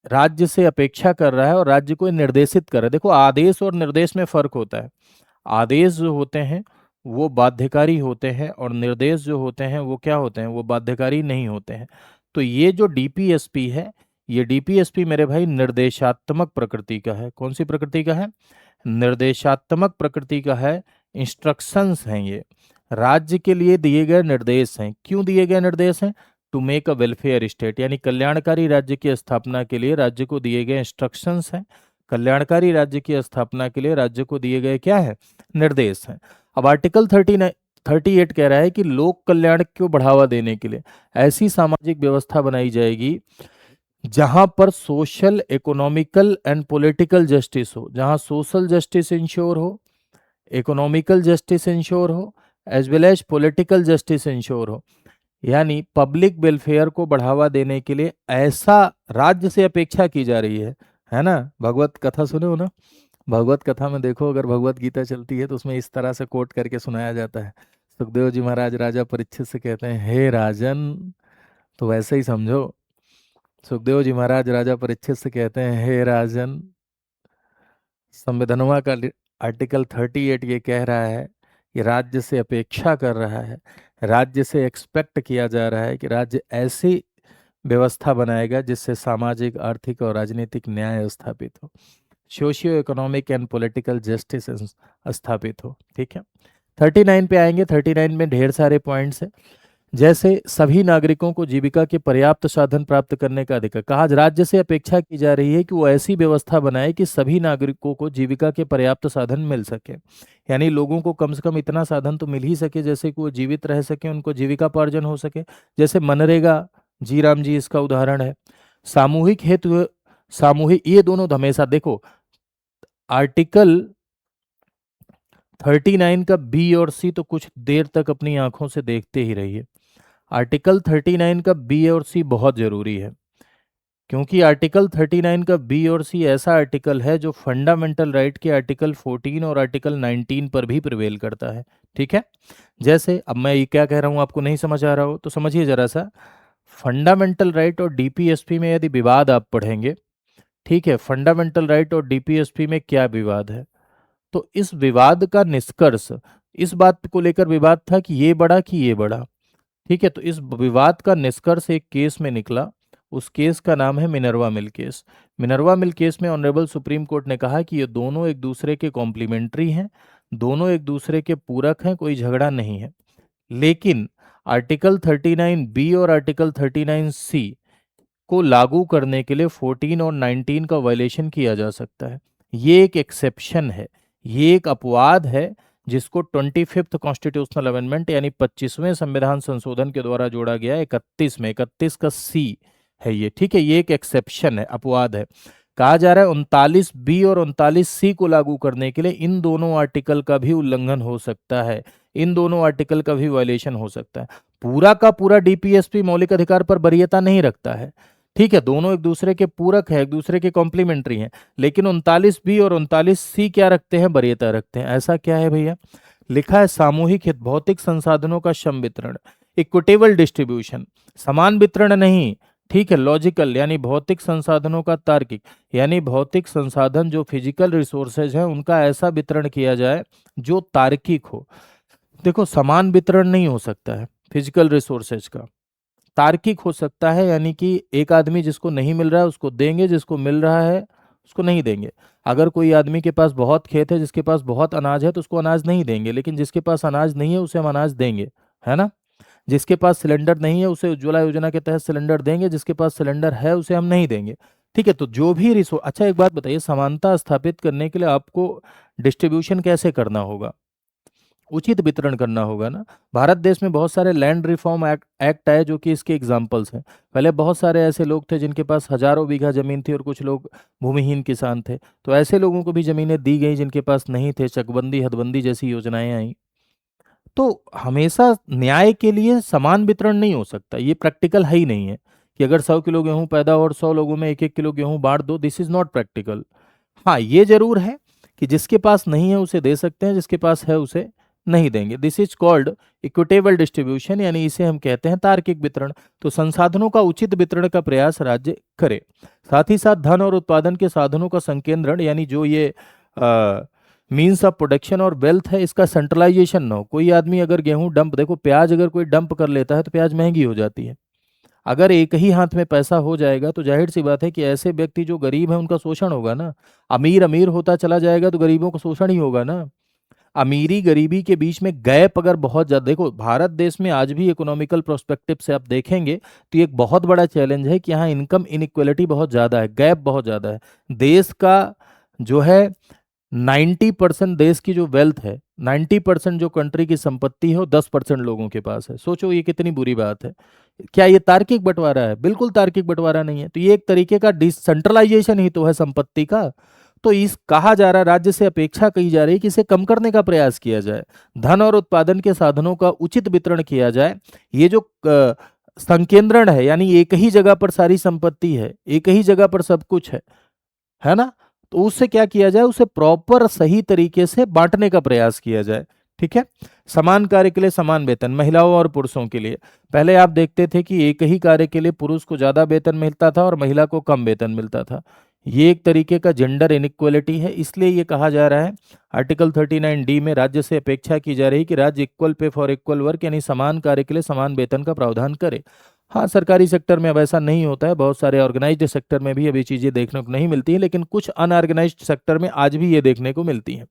Speaker 1: राज्य से अपेक्षा कर रहा है और राज्य को निर्देशित कर रहा है। देखो आदेश और निर्देश में फर्क होता है। आदेश जो होते हैं वो बाध्यकारी होते हैं और निर्देश जो होते हैं वो क्या होते हैं, वो बाध्यकारी नहीं होते हैं। तो ये जो डीपीएसपी है, ये डीपीएसपी मेरे भाई निर्देशात्मक प्रकृति का है। कौन सी प्रकृति का है, निर्देशात्मक प्रकृति का है। इंस्ट्रक्शंस हैं, ये राज्य के लिए दिए गए निर्देश हैं। क्यों दिए गए निर्देश हैं? To make a welfare state, यानी कल्याणकारी राज्य की स्थापना के लिए राज्य को दिए गए इंस्ट्रक्शंस हैं। कल्याणकारी राज्य की स्थापना के लिए राज्य को दिए गए क्या है? निर्देश हैं। अब आर्टिकल 38 कह रहा है कि लोक कल्याण को बढ़ावा देने के लिए ऐसी सामाजिक व्यवस्था बनाई जाएगी जहां पर social, economical and political justice हो, जहां सोशल जस्टिस इंश्योर हो, इकोनॉमिकल जस्टिस इंश्योर हो, as well as political justice ensure हो। यानी पब्लिक वेलफेयर को बढ़ावा देने के लिए ऐसा राज्य से अपेक्षा की जा रही है ना। भगवत कथा सुने हो ना? भगवत कथा में देखो, अगर भगवत गीता चलती है तो उसमें इस तरह से कोट करके सुनाया जाता है। सुखदेव जी महाराज राजा परीक्षित से कहते हैं, हे राजन, तो वैसे ही समझो। सुखदेव जी महाराज राजा परीक्षित से कहते हैं, हे राजन, संविधानवा का आर्टिकल 38 ये कह रहा है कि राज्य से अपेक्षा कर रहा है, राज्य से एक्सपेक्ट किया जा रहा है कि राज्य ऐसी व्यवस्था बनाएगा जिससे सामाजिक, आर्थिक और राजनीतिक न्याय स्थापित हो, socio economic and political justice स्थापित हो। ठीक है, 39 पे आएंगे। 39 में ढेर सारे पॉइंट्स हैं, जैसे सभी नागरिकों को जीविका के पर्याप्त साधन प्राप्त करने का अधिकार। कहा राज्य से अपेक्षा की जा रही है कि वो ऐसी व्यवस्था बनाए कि सभी नागरिकों को जीविका के पर्याप्त साधन मिल सके, यानी लोगों को कम से कम इतना साधन तो मिल ही सके जैसे कि वो जीवित रह सके, उनको जीविका पार्जन हो सके। जैसे मनरेगा, जी राम जी इसका उदाहरण है। सामूहिक हेतु, सामूहिक, ये दोनों हमेशा देखो, आर्टिकल 39 का बी और सी तो कुछ देर तक अपनी आंखों से देखते ही रहिए। आर्टिकल 39 का बी और सी बहुत जरूरी है, क्योंकि आर्टिकल 39 का बी और सी ऐसा आर्टिकल है जो फंडामेंटल राइट के आर्टिकल 14 और आर्टिकल 19 पर भी प्रिवेल करता है। ठीक है, जैसे अब मैं ये क्या कह रहा हूं आपको नहीं समझ आ रहा हो तो समझिए जरा सा। फंडामेंटल राइट और डीपीएसपी में यदि विवाद आप पढ़ेंगे, ठीक है, फंडामेंटल राइट और डीपीएसपी में क्या विवाद है, तो इस विवाद का निष्कर्ष, इस बात को लेकर विवाद था कि ये बड़ा कि ये बड़ा। ठीक है, तो इस विवाद का निष्कर्ष एक केस में निकला, उस केस का नाम है Minerva mill case. Minerva mill case में ऑनरेबल सुप्रीम कोर्ट ने कहा कि ये दोनों एक दूसरे के कॉम्प्लीमेंट्री हैं, दोनों एक दूसरे के पूरक हैं, कोई झगड़ा नहीं है। लेकिन आर्टिकल 39 बी और आर्टिकल 39 सी को लागू करने के लिए 14 और 19 का वायलेशन किया जा सकता है। ये एक एक्सेप्शन है, ये एक अपवाद है जिसको 25th कॉन्स्टिट्यूशनल अमेंडमेंट यानी 25वें संविधान संशोधन के द्वारा जोड़ा गया है 31 में। 31 का सी है ये। ठीक है, ये एक एक्सेप्शन है, अपवाद है। कहा जा रहा है 39 बी और 39 सी को लागू करने के लिए इन दोनों आर्टिकल का भी उल्लंघन हो सकता है, इन दोनों आर्टिकल का भी वायलेशन हो सकता है। पूरा का पूरा डीपीएसपी मौलिक अधिकार पर वरीयता नहीं रखता है। ठीक है, दोनों एक दूसरे के पूरक है, एक दूसरे के कॉम्प्लीमेंट्री हैं, लेकिन 39 बी और 39 सी क्या रखते हैं? वरीयता रखते हैं। ऐसा क्या है भैया? लिखा है सामूहिक हित, भौतिक संसाधनों का सम वितरण, इक्विटेबल डिस्ट्रीब्यूशन, समान वितरण नहीं। ठीक है, लॉजिकल यानी भौतिक संसाधनों का तार्किक, यानी भौतिक संसाधन जो फिजिकल रिसोर्सेज हैं उनका ऐसा वितरण किया जाए जो तार्किक हो। देखो, समान वितरण नहीं हो सकता है फिजिकल रिसोर्सेज का, तार्किक हो सकता है, यानी कि एक आदमी जिसको नहीं मिल रहा है उसको देंगे, जिसको मिल रहा है उसको नहीं देंगे। अगर कोई आदमी के पास बहुत खेत है, जिसके पास बहुत अनाज है, तो उसको अनाज नहीं देंगे, लेकिन जिसके पास अनाज नहीं है उसे हम अनाज देंगे, है ना। जिसके पास सिलेंडर नहीं है उसे उज्ज्वला योजना के तहत सिलेंडर देंगे, जिसके पास सिलेंडर है उसे हम नहीं देंगे। ठीक है, तो जो भी रिसोर्स, अच्छा एक बात बताइए, समानता स्थापित करने के लिए आपको डिस्ट्रीब्यूशन कैसे करना होगा? उचित वितरण करना होगा ना। भारत देश में बहुत सारे लैंड रिफॉर्म एक्ट आए जो कि इसके एग्जाम्पल्स हैं। पहले बहुत सारे ऐसे लोग थे जिनके पास हजारों बीघा जमीन थी और कुछ लोग भूमिहीन किसान थे, तो ऐसे लोगों को भी जमीनें दी गई जिनके पास नहीं थे। चकबंदी, हदबंदी जैसी योजनाएं आई। तो हमेशा न्याय के लिए समान वितरण नहीं हो सकता, ये प्रैक्टिकल है ही नहीं है कि अगर 100 किलो गेहूं पैदा हो और 100 लोगों में 1-1 किलो गेहूं बांट दो, दिस इज नॉट प्रैक्टिकल। हाँ, ये जरूर है कि जिसके पास नहीं है उसे दे सकते हैं, जिसके पास है उसे नहीं देंगे। This is called equitable distribution, यानी इसे हम कहते हैं तार्किक वितरण। तो संसाधनों का उचित वितरण का प्रयास राज्य करे, साथ ही साथ धन और उत्पादन के साधनों का संकेंद्रण, यानी जो ये मीन्स ऑफ प्रोडक्शन और वेल्थ है, इसका सेंट्रलाइजेशन ना हो। कोई आदमी अगर गेहूं डंप, देखो प्याज अगर कोई डंप कर लेता है तो प्याज महंगी हो जाती है। अगर एक ही हाथ में पैसा हो जाएगा तो जाहिर सी बात है कि ऐसे व्यक्ति जो गरीब है उनका शोषण होगा ना। अमीर अमीर होता चला जाएगा तो गरीबों का शोषण ही होगा ना। अमीरी गरीबी के बीच में गैप अगर बहुत ज्यादा, देखो भारत देश में आज भी इकोनॉमिकल प्रोस्पेक्टिव से आप देखेंगे तो ये एक बहुत बड़ा चैलेंज है कि यहाँ इनकम इनइक्वलिटी बहुत ज्यादा है, गैप बहुत ज्यादा है। देश का जो है 90% देश की जो वेल्थ है, 90% जो कंट्री की संपत्ति है वो 10% लोगों के पास है। सोचो ये कितनी बुरी बात है। क्या ये तार्किक बंटवारा है? बिल्कुल तार्किक बंटवारा नहीं है। तो ये एक तरीके का डिसेंट्रलाइजेशन ही तो है संपत्ति का। तो इस कहा जा रहा, राज्य से अपेक्षा की जा रही है कि इसे कम करने का प्रयास किया जाए, धन और उत्पादन के साधनों का उचित वितरण किया जाए। ये जो संकेंद्रण है, यानी एक ही जगह पर सारी संपत्ति है, एक ही जगह पर सब कुछ है ना, तो उससे क्या किया जाए, उसे प्रॉपर सही तरीके से बांटने का प्रयास किया जाए। ठीक है। समान कार्य के लिए समान वेतन, महिलाओं और पुरुषों के लिए। पहले आप देखते थे कि एक ही कार्य के लिए पुरुष को ज्यादा वेतन मिलता था और महिला को कम वेतन मिलता था। ये एक तरीके का जेंडर इनइक्वलिटी है। इसलिए ये कहा जा रहा है आर्टिकल 39D में राज्य से अपेक्षा की जा रही है कि राज्य equal pay for equal work, यानी समान कार्य के लिए समान वेतन का प्रावधान करे। हाँ, सरकारी सेक्टर में अब ऐसा नहीं होता है, बहुत सारे ऑर्गेनाइज्ड सेक्टर में भी अभी चीजें देखने को नहीं मिलती हैं, लेकिन कुछ अनऑर्गेनाइज्ड सेक्टर में आज भी ये देखने को मिलती हैं।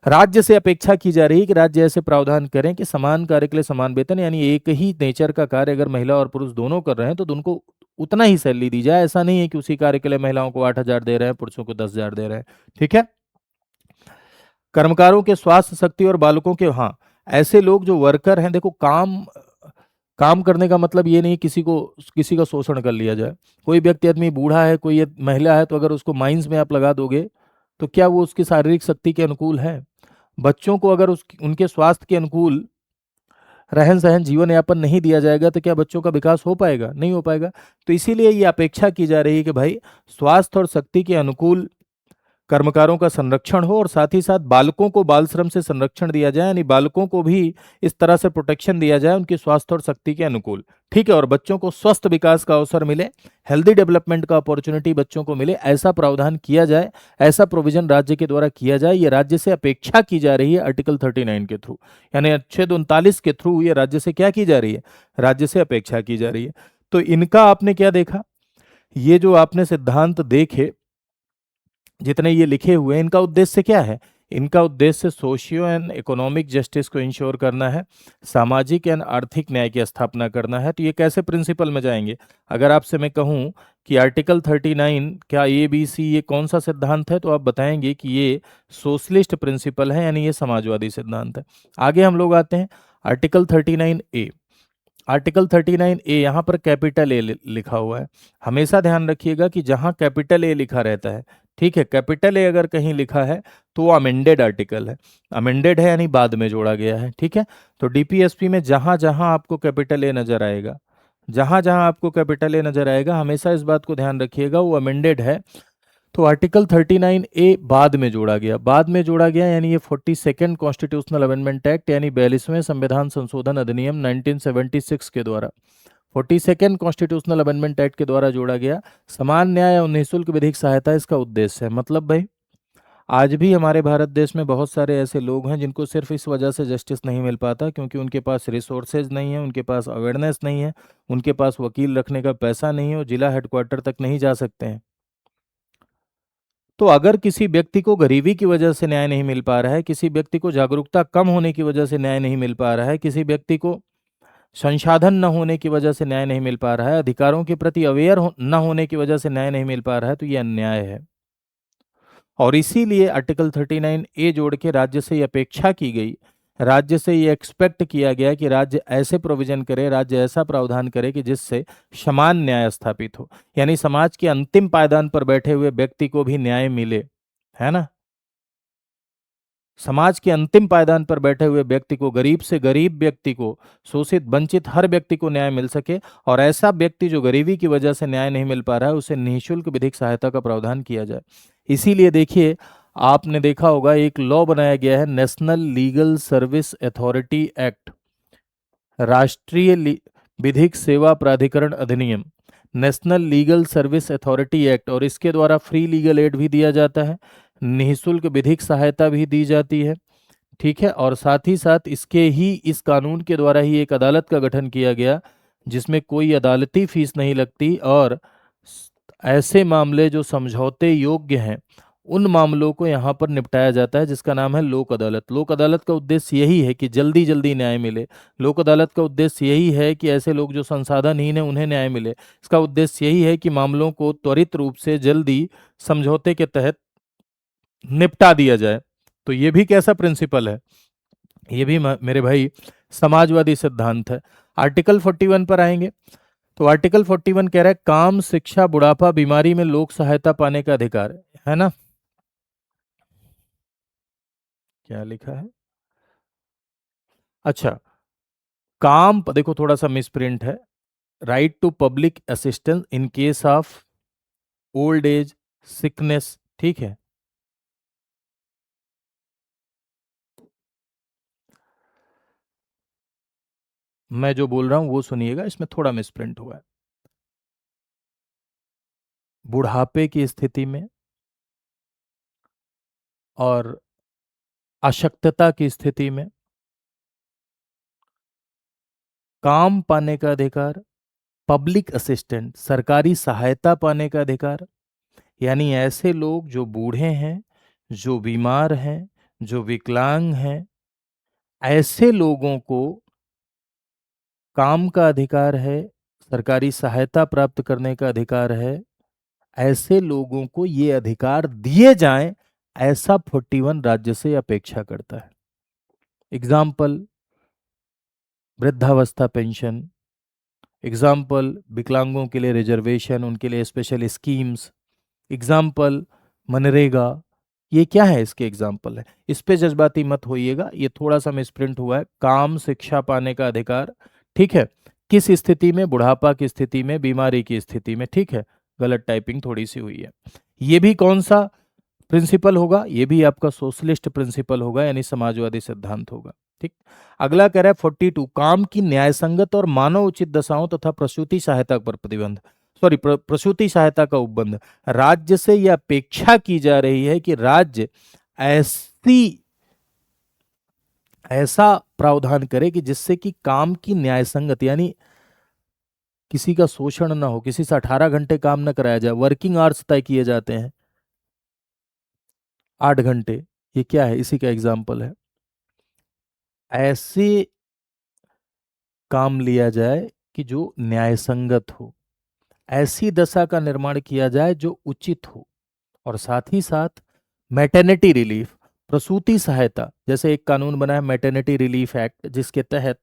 Speaker 1: राज्य से अपेक्षा की जा रही है कि राज्य ऐसे प्रावधान करें कि समान कार्य के लिए समान वेतन, यानी एक ही नेचर का कार्य अगर महिला और पुरुष दोनों कर रहे हैं तो उनको उतना ही सैलरी दी जाए। ऐसा नहीं है कि उसी कार्य के लिए महिलाओं को 8,000 दे रहे हैं, पुरुषों को 10,000 दे रहे हैं। ठीक है। कर्मकारों के स्वास्थ्य, शक्ति और बालकों के, हाँ, ऐसे लोग जो वर्कर हैं, देखो काम काम करने का मतलब ये नहीं किसी का शोषण कर लिया जाए। कोई व्यक्ति आदमी बूढ़ा है, कोई महिला है, तो अगर उसको माइंस में आप लगा दोगे तो क्या वो उसकी शारीरिक शक्ति के अनुकूल है? बच्चों को अगर उनके स्वास्थ्य के अनुकूल रहन सहन जीवन यापन नहीं दिया जाएगा तो क्या बच्चों का विकास हो पाएगा? नहीं हो पाएगा। तो इसीलिए ये अपेक्षा की जा रही है कि भाई स्वास्थ्य और शक्ति के अनुकूल कर्मकारों का संरक्षण हो और साथ ही साथ बालकों को बाल श्रम से संरक्षण दिया जाए, यानी बालकों को भी इस तरह से प्रोटेक्शन दिया जाए उनके स्वास्थ्य और शक्ति के अनुकूल। ठीक है। और बच्चों को स्वस्थ विकास का अवसर मिले, हेल्दी डेवलपमेंट का अपॉर्चुनिटी बच्चों को मिले, ऐसा प्रावधान किया जाए, ऐसा प्रोविजन राज्य के द्वारा किया जाए। ये राज्य से अपेक्षा की जा रही है आर्टिकल 39 के थ्रू, यानी अनुच्छेद 39 के थ्रू ये राज्य से क्या की जा रही है? राज्य से अपेक्षा की जा रही है। तो इनका आपने क्या देखा, ये जो आपने सिद्धांत देखे जितने ये लिखे हुए हैं, इनका उद्देश्य क्या है? इनका उद्देश्य सोशियो एंड इकोनॉमिक जस्टिस को इंश्योर करना है, सामाजिक एंड आर्थिक न्याय की स्थापना करना है। तो ये कैसे प्रिंसिपल में जाएंगे? अगर आपसे मैं कहूं कि आर्टिकल 39 क्या ABC ये कौन सा सिद्धांत है, तो आप बताएंगे कि ये सोशलिस्ट प्रिंसिपल है, यानी ये समाजवादी सिद्धांत है। आगे हम लोग आते हैं आर्टिकल 39A। आर्टिकल 39A, यहाँ पर कैपिटल ए लिखा हुआ है। हमेशा ध्यान रखिएगा कि जहाँ कैपिटल ए लिखा रहता है, ठीक है, कैपिटल ए अगर कहीं लिखा है तो वो अमेंडेड आर्टिकल है। अमेंडेड है यानी बाद में जोड़ा गया है। ठीक है। तो डीपीएसपी में जहां जहां आपको कैपिटल ए नजर आएगा, जहां जहां आपको कैपिटल ए नजर आएगा, हमेशा इस बात को ध्यान रखिएगा वो अमेंडेड है। तो आर्टिकल 39A बाद में जोड़ा गया, बाद में जोड़ा गया, यानी ये 42nd कॉन्स्टिट्यूशनल अमेंडमेंट एक्ट, यानी 42वें संविधान संशोधन अधिनियम 1976 के द्वारा, 42nd कॉन्स्टिट्यूशनल अमेंडमेंट एक्ट के द्वारा जोड़ा गया। समान न्याय और निःशुल्क विधिक सहायता इसका उद्देश्य है। मतलब भाई आज भी हमारे भारत देश में बहुत सारे ऐसे लोग हैं जिनको सिर्फ इस वजह से जस्टिस नहीं मिल पाता क्योंकि उनके पास रिसोर्सेज नहीं है, उनके पास अवेयरनेस नहीं है, उनके पास वकील रखने का पैसा नहीं है, वो जिला हेडक्वार्टर तक नहीं जा सकते हैं। तो अगर किसी व्यक्ति को गरीबी की वजह से न्याय नहीं मिल पा रहा है, किसी व्यक्ति को जागरूकता कम होने की वजह से न्याय नहीं मिल पा रहा है, किसी व्यक्ति को संसाधन न होने की वजह से न्याय नहीं मिल पा रहा है, अधिकारों के प्रति अवेयर न होने की वजह से न्याय नहीं मिल पा रहा है, तो यह अन्याय है। और इसीलिए आर्टिकल 39A जोड़ के राज्य से ये अपेक्षा की गई, राज्य से ये एक्सपेक्ट किया गया कि राज्य ऐसे प्रोविजन करे, राज्य ऐसा प्रावधान करे कि जिससे समान न्याय स्थापित हो, यानी समाज के अंतिम पायदान पर बैठे हुए व्यक्ति को भी न्याय मिले, है ना। समाज के अंतिम पायदान पर बैठे हुए व्यक्ति को, गरीब से गरीब व्यक्ति को, शोषित वंचित हर व्यक्ति को न्याय मिल सके। और ऐसा व्यक्ति जो गरीबी की वजह से न्याय नहीं मिल पा रहा है, उसे निःशुल्क विधिक सहायता का प्रावधान किया जाए। इसीलिए देखिए, आपने देखा होगा एक लॉ बनाया गया है, national legal service authority act, राष्ट्रीय विधिक सेवा प्राधिकरण अधिनियम, national legal service authority act, और इसके द्वारा फ्री लीगल एड भी दिया जाता है, निःशुल्क विधिक सहायता भी दी जाती है। ठीक है। और साथ ही साथ इस कानून के द्वारा ही एक अदालत का गठन किया गया जिसमें कोई अदालती फीस नहीं लगती, और ऐसे मामले जो समझौते योग्य हैं उन मामलों को यहाँ पर निपटाया जाता है जिसका नाम है लोक अदालत। लोक अदालत का उद्देश्य यही है कि जल्दी जल्दी न्याय मिले। लोक अदालत का उद्देश्य यही है कि ऐसे लोग जो संसाधनहीन है उन्हें न्याय मिले। इसका उद्देश्य यही है कि मामलों को त्वरित रूप से जल्दी समझौते के तहत निपटा दिया जाए। तो ये भी कैसा प्रिंसिपल है, ये भी मेरे भाई समाजवादी सिद्धांत है। आर्टिकल 41 पर आएंगे तो आर्टिकल 41 कह रहा है काम, शिक्षा, बुढ़ापा, बीमारी में लोक सहायता पाने का अधिकार है ना। क्या लिखा है, अच्छा, काम देखो थोड़ा सा मिसप्रिंट है। Right to public assistance in case of old age, sickness, ठीक है। मैं जो बोल रहा हूं वो सुनिएगा, इसमें थोड़ा मिसप्रिंट हुआ है। बुढ़ापे की स्थिति में और अशक्तता की स्थिति में काम पाने का अधिकार, पब्लिक असिस्टेंट सरकारी सहायता पाने का अधिकार, यानी ऐसे लोग जो बूढ़े हैं, जो बीमार हैं, जो विकलांग हैं, ऐसे लोगों को काम का अधिकार है, सरकारी सहायता प्राप्त करने का अधिकार है। ऐसे लोगों को ये अधिकार दिए जाएं, ऐसा 41 राज्य से अपेक्षा करता है। एग्जाम्पल, वृद्धावस्था पेंशन, एग्जाम्पल विकलांगों के लिए रिजर्वेशन, उनके लिए स्पेशल स्कीम्स, एग्जाम्पल मनरेगा। ये क्या है, इसके एग्जाम्पल है। इस पे जज्बाती मत होइएगा, ये थोड़ा सा मिसप्रिंट हुआ है। काम, शिक्षा पाने का अधिकार, ठीक है, किस स्थिति में, बुढ़ापा की स्थिति में, बीमारी की स्थिति में, ठीक है। गलत टाइपिंग थोड़ी सी हुई है। ये भी कौन सा प्रिंसिपल होगा, ये भी आपका सोशलिस्ट प्रिंसिपल होगा, यानी समाजवादी सिद्धांत होगा, ठीक। अगला कह रहा है 42, काम की न्यायसंगत और मानव उचित दशाओं तथा प्रसूति सहायता पर प्रतिबंध, सॉरी प्रसूति सहायता का उपबंध। राज्य से यह अपेक्षा की जा रही है कि राज्य ऐसा प्रावधान करे कि जिससे कि काम की न्यायसंगत, यानी किसी का शोषण ना हो, किसी से 18 घंटे काम न कराया जाए। वर्किंग आवर्स तय किए जाते हैं 8 घंटे, ये क्या है, इसी का एग्जाम्पल है। ऐसे काम लिया जाए कि जो न्यायसंगत हो, ऐसी दशा का निर्माण किया जाए जो उचित हो, और साथ ही साथ मैटरनिटी रिलीफ, प्रसूति सहायता, जैसे एक कानून बना है मैटरनिटी रिलीफ एक्ट, जिसके तहत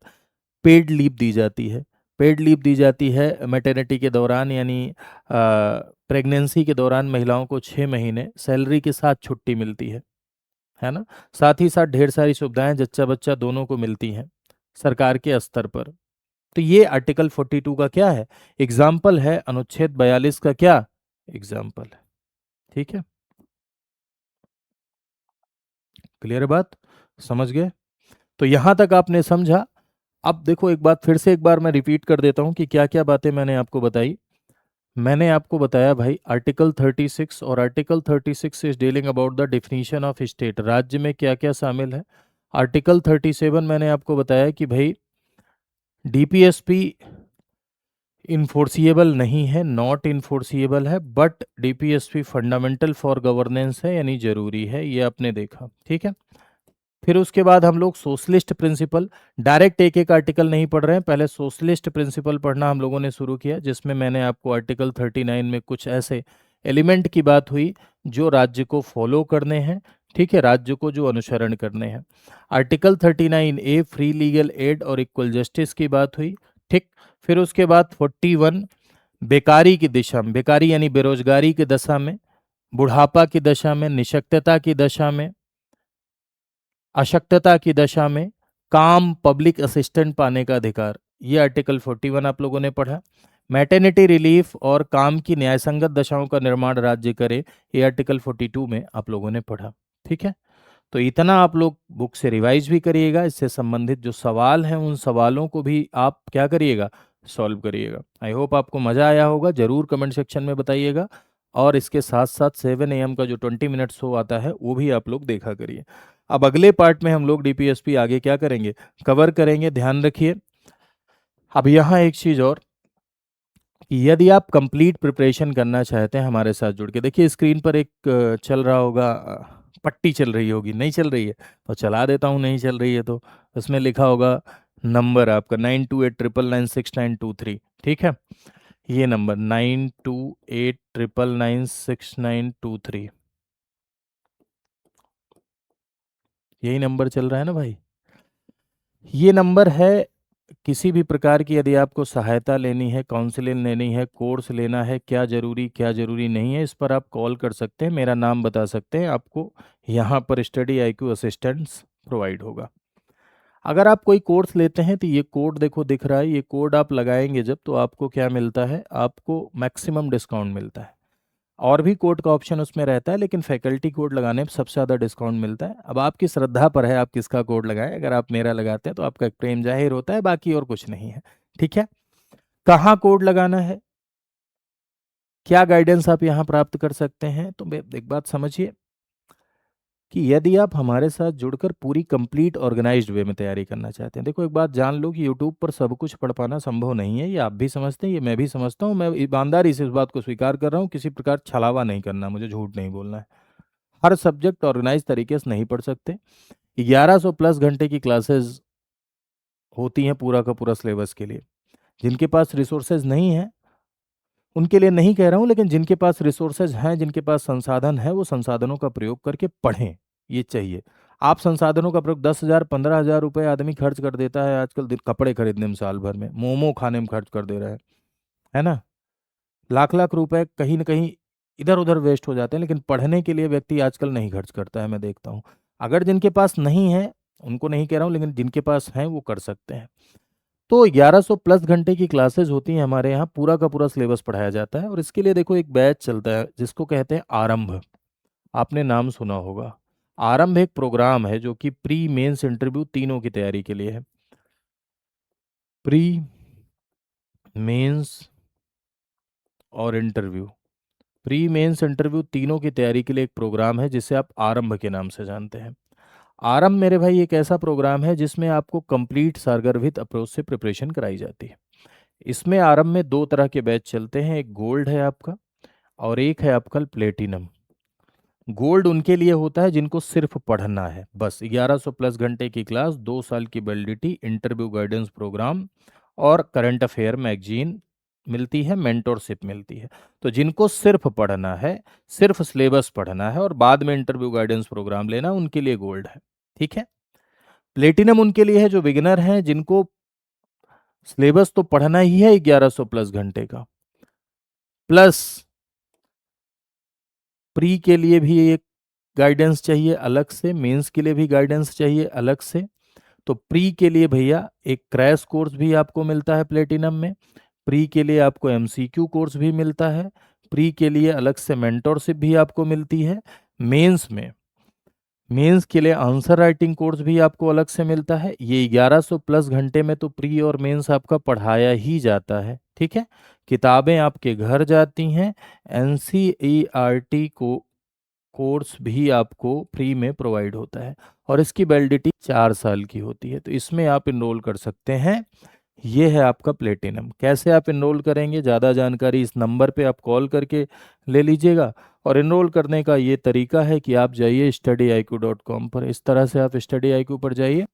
Speaker 1: पेड लीव दी जाती है। पेड लीव दी जाती है मैटरनिटी के दौरान, यानी प्रेगनेंसी के दौरान महिलाओं को 6 महीने सैलरी के साथ छुट्टी मिलती है ना। साथ ही साथ ढेर सारी सुविधाएं जच्चा बच्चा दोनों को मिलती हैं सरकार के स्तर पर। तो ये आर्टिकल 42 का क्या है, एग्जाम्पल है। अनुच्छेद 42 का क्या एग्जाम्पल है, ठीक है। क्लियर बात, समझ गए। तो यहां तक आपने समझा। अब देखो एक बात फिर से एक बार मैं रिपीट कर देता हूं कि क्या क्या बातें मैंने आपको बताई। मैंने आपको बताया भाई आर्टिकल 36, और article 36 is dealing about the definition of state, राज्य में क्या क्या शामिल है। आर्टिकल 37 मैंने आपको बताया कि भाई डीपीएसपी इन्फोर्सिएबल नहीं है, नॉट इन्फोर्सिएबल है, but DPSP fundamental for governance है, यानी जरूरी है, ये आपने देखा, ठीक है। फिर उसके बाद हम लोग सोशलिस्ट प्रिंसिपल, डायरेक्ट एक एक आर्टिकल नहीं पढ़ रहे हैं, पहले सोशलिस्ट प्रिंसिपल पढ़ना हम लोगों ने शुरू किया, जिसमें मैंने आपको आर्टिकल 39 में कुछ ऐसे एलिमेंट की बात हुई जो राज्य को फॉलो करने हैं, ठीक है, राज्य को जो अनुसरण करने हैं। Article 39A free legal aid और इक्वल जस्टिस की बात हुई, ठीक। फिर उसके बाद 41 बेकारी की दिशा में, बेकारी यानी बेरोजगारी की दशा में, बुढ़ापा की दशा में, निशक्तता की दशा में, अशक्तता की दशा में काम, पब्लिक असिस्टेंट पाने का अधिकार, ये आर्टिकल 41 आप लोगों ने पढ़ा। मैटरनिटी रिलीफ और काम की न्यायसंगत दशाओं का निर्माण राज्य करे, ये आर्टिकल 42 में आप लोगों ने पढ़ा, ठीक है। तो इतना आप लोग बुक से रिवाइज भी करिएगा, इससे संबंधित जो सवाल हैं उन सवालों को भी आप क्या करिएगा, सॉल्व करिएगा। आई होप आपको मज़ा आया होगा, ज़रूर कमेंट सेक्शन में बताइएगा। और इसके साथ साथ 7 AM का जो 20 मिनट शो आता है वो भी आप लोग देखा करिए। अब अगले पार्ट में हम लोग डीपीएसपी आगे क्या करेंगे, कवर करेंगे, ध्यान रखिए। अब यहाँ एक चीज़ और, कि यदि आप कंप्लीट प्रिपरेशन करना चाहते हैं हमारे साथ जुड़ के, देखिए स्क्रीन पर एक चल रहा होगा, पट्टी चल रही होगी, नहीं चल रही है तो चला देता हूँ, नहीं चल रही है तो उसमें लिखा होगा नंबर आपका 9289996923, ठीक है। ये नंबर 9289996923, यही नंबर चल रहा है ना भाई। ये नंबर है। किसी भी प्रकार की यदि आपको सहायता लेनी है, काउंसलिंग लेनी है, कोर्स लेना है, क्या जरूरी नहीं है, इस पर आप कॉल कर सकते हैं, मेरा नाम बता सकते हैं, आपको यहाँ पर स्टडी IQ असिस्टेंस प्रोवाइड होगा। अगर आप कोई कोर्स लेते हैं तो ये कोड देखो दिख रहा है, ये कोड आप लगाएंगे जब, तो आपको क्या मिलता है, आपको मैक्सिमम डिस्काउंट मिलता है। और भी कोड का ऑप्शन उसमें रहता है, लेकिन फैकल्टी कोड लगाने में सबसे ज़्यादा डिस्काउंट मिलता है। अब आपकी श्रद्धा पर है आप किसका कोड लगाएं, अगर आप मेरा लगाते हैं तो आपका एक प्रेम जाहिर होता है, बाकी और कुछ नहीं है, ठीक है। कहाँ कोड लगाना है, क्या गाइडेंस आप यहाँ प्राप्त कर सकते हैं, तो एक बात समझिए कि यदि आप हमारे साथ जुड़कर पूरी कंप्लीट ऑर्गेनाइज्ड वे में तैयारी करना चाहते हैं, देखो एक बात जान लो कि यूट्यूब पर सब कुछ पढ़ पाना संभव नहीं है, ये आप भी समझते हैं, ये मैं भी समझता हूँ, मैं ईमानदारी से इस बात को स्वीकार कर रहा हूँ, किसी प्रकार छलावा नहीं करना, मुझे झूठ नहीं बोलना है। हर सब्जेक्ट ऑर्गेनाइज तरीके से नहीं पढ़ सकते। 1100 प्लस घंटे की क्लासेस होती हैं पूरा का पूरा सिलेबस के लिए। जिनके पास रिसोर्सेज नहीं है उनके लिए नहीं कह रहा हूँ, लेकिन जिनके पास रिसोर्सेज हैं, जिनके पास संसाधन है, वो संसाधनों का प्रयोग करके पढ़ें, ये चाहिए। आप संसाधनों का प्रयोग 10,000 15,000 रुपए आदमी खर्च कर देता है आजकल, कपड़े खरीदने में, साल भर में मोमो खाने में खर्च कर दे रहा है ना। लाख लाख रुपए कहीं ना कहीं इधर उधर वेस्ट हो जाते हैं, लेकिन पढ़ने के लिए व्यक्ति आजकल नहीं खर्च करता है, मैं देखता हूँ। अगर जिनके पास नहीं है उनको नहीं कह रहा हूँ, लेकिन जिनके पास हैं वो कर सकते हैं। तो 1100 प्लस घंटे की क्लासेस होती हैं हमारे यहाँ, पूरा का पूरा सिलेबस पढ़ाया जाता है। और इसके लिए देखो एक बैच चलता है जिसको कहते हैं आरंभ, आपने नाम सुना होगा। आरंभ एक प्रोग्राम है जो कि प्री मेंस इंटरव्यू तीनों की तैयारी के लिए है। प्री मेंस और इंटरव्यू, प्री मेंस इंटरव्यू तीनों की तैयारी के लिए एक प्रोग्राम है जिसे आप आरंभ के नाम से जानते हैं। आरंभ मेरे भाई एक ऐसा प्रोग्राम है जिसमें आपको कंप्लीट सारगर्भित अप्रोच से प्रिपरेशन कराई जाती है। इसमें आरंभ में दो तरह के बैच चलते हैं, एक गोल्ड है आपका और एक है आपका प्लेटिनम। गोल्ड उनके लिए होता है जिनको सिर्फ पढ़ना है, बस 1100 प्लस घंटे की क्लास, 2 साल की वैलिडिटी, इंटरव्यू गाइडेंस प्रोग्राम और करंट अफेयर मैगजीन मिलती है, मेंटोरशिप मिलती है। तो जिनको सिर्फ पढ़ना है, सिर्फ सिलेबस पढ़ना है और बाद में इंटरव्यू गाइडेंस प्रोग्राम लेना, उनके लिए गोल्ड है, ठीक है। प्लेटिनम उनके लिए है जो बिगिनर हैं, जिनको सिलेबस तो पढ़ना ही है 1100 प्लस घंटे का, प्लस प्री के लिए भी एक गाइडेंस चाहिए अलग से, मेंस के लिए भी गाइडेंस चाहिए अलग से। तो प्री के लिए भैया एक क्रैश कोर्स भी आपको मिलता है प्लेटिनम में, प्री के लिए आपको MCQ कोर्स भी मिलता है, प्री के लिए अलग से मेंटोरशिप भी आपको मिलती है। मेंस में, मेंस के लिए आंसर राइटिंग कोर्स भी आपको अलग से मिलता है। ये 1100 प्लस घंटे में तो प्री और मेंस आपका पढ़ाया ही जाता है, ठीक है। किताबें आपके घर जाती हैं। NCERT को कोर्स भी आपको फ्री में प्रोवाइड होता है और इसकी वैलिडिटी 4 साल की होती है, तो इसमें आप इनरोल कर सकते हैं। ये है आपका प्लेटिनम। कैसे आप इनरोल करेंगे, ज़्यादा जानकारी इस नंबर पे आप कॉल करके ले लीजिएगा। और इनरोल करने का ये तरीका है कि आप जाइए studyIQ.com पर, इस तरह से आप StudyIQ पर जाइए,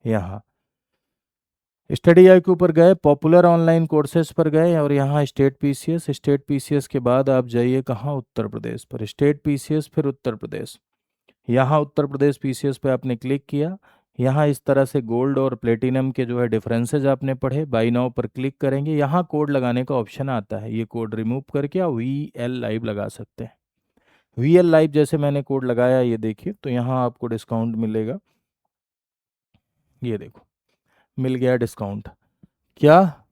Speaker 1: यहाँ StudyIQ पर गए, पॉपुलर ऑनलाइन कोर्सेज पर गए और यहाँ स्टेट PCS के बाद आप जाइए कहाँ, उत्तर प्रदेश पर, स्टेट PCS फिर उत्तर प्रदेश। यहाँ उत्तर प्रदेश PCS पे आपने क्लिक किया, यहाँ इस तरह से गोल्ड और प्लेटिनम के जो है डिफरेंसेज आपने पढ़े, बाई नाउ पर क्लिक करेंगे, यहाँ कोड लगाने का ऑप्शन आता है, ये कोड रिमूव करके आप VL लाइव लगा सकते हैं। VL लाइव जैसे मैंने कोड लगाया, ये देखिए, तो यहाँ आपको डिस्काउंट मिलेगा, ये देखो मिल गया डिस्काउंट, क्या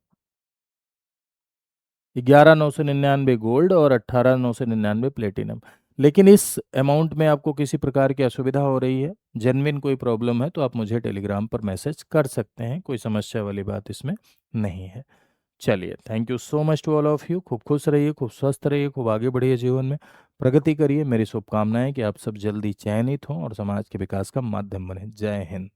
Speaker 1: 11,999 गोल्ड और 18,999 प्लेटिनम। लेकिन इस अमाउंट में आपको किसी प्रकार की असुविधा हो रही है, जेन्युइन कोई प्रॉब्लम है, तो आप मुझे टेलीग्राम पर मैसेज कर सकते हैं, कोई समस्या वाली बात इसमें नहीं है। चलिए, thank you so much to all of you. खूब खुश रहिए, खूब स्वस्थ रहिए, खूब आगे बढ़िए जीवन में, प्रगति करिए। मेरी शुभकामनाएं कि आप सब जल्दी चयनित हों और समाज के विकास का माध्यम बने। जय हिंद।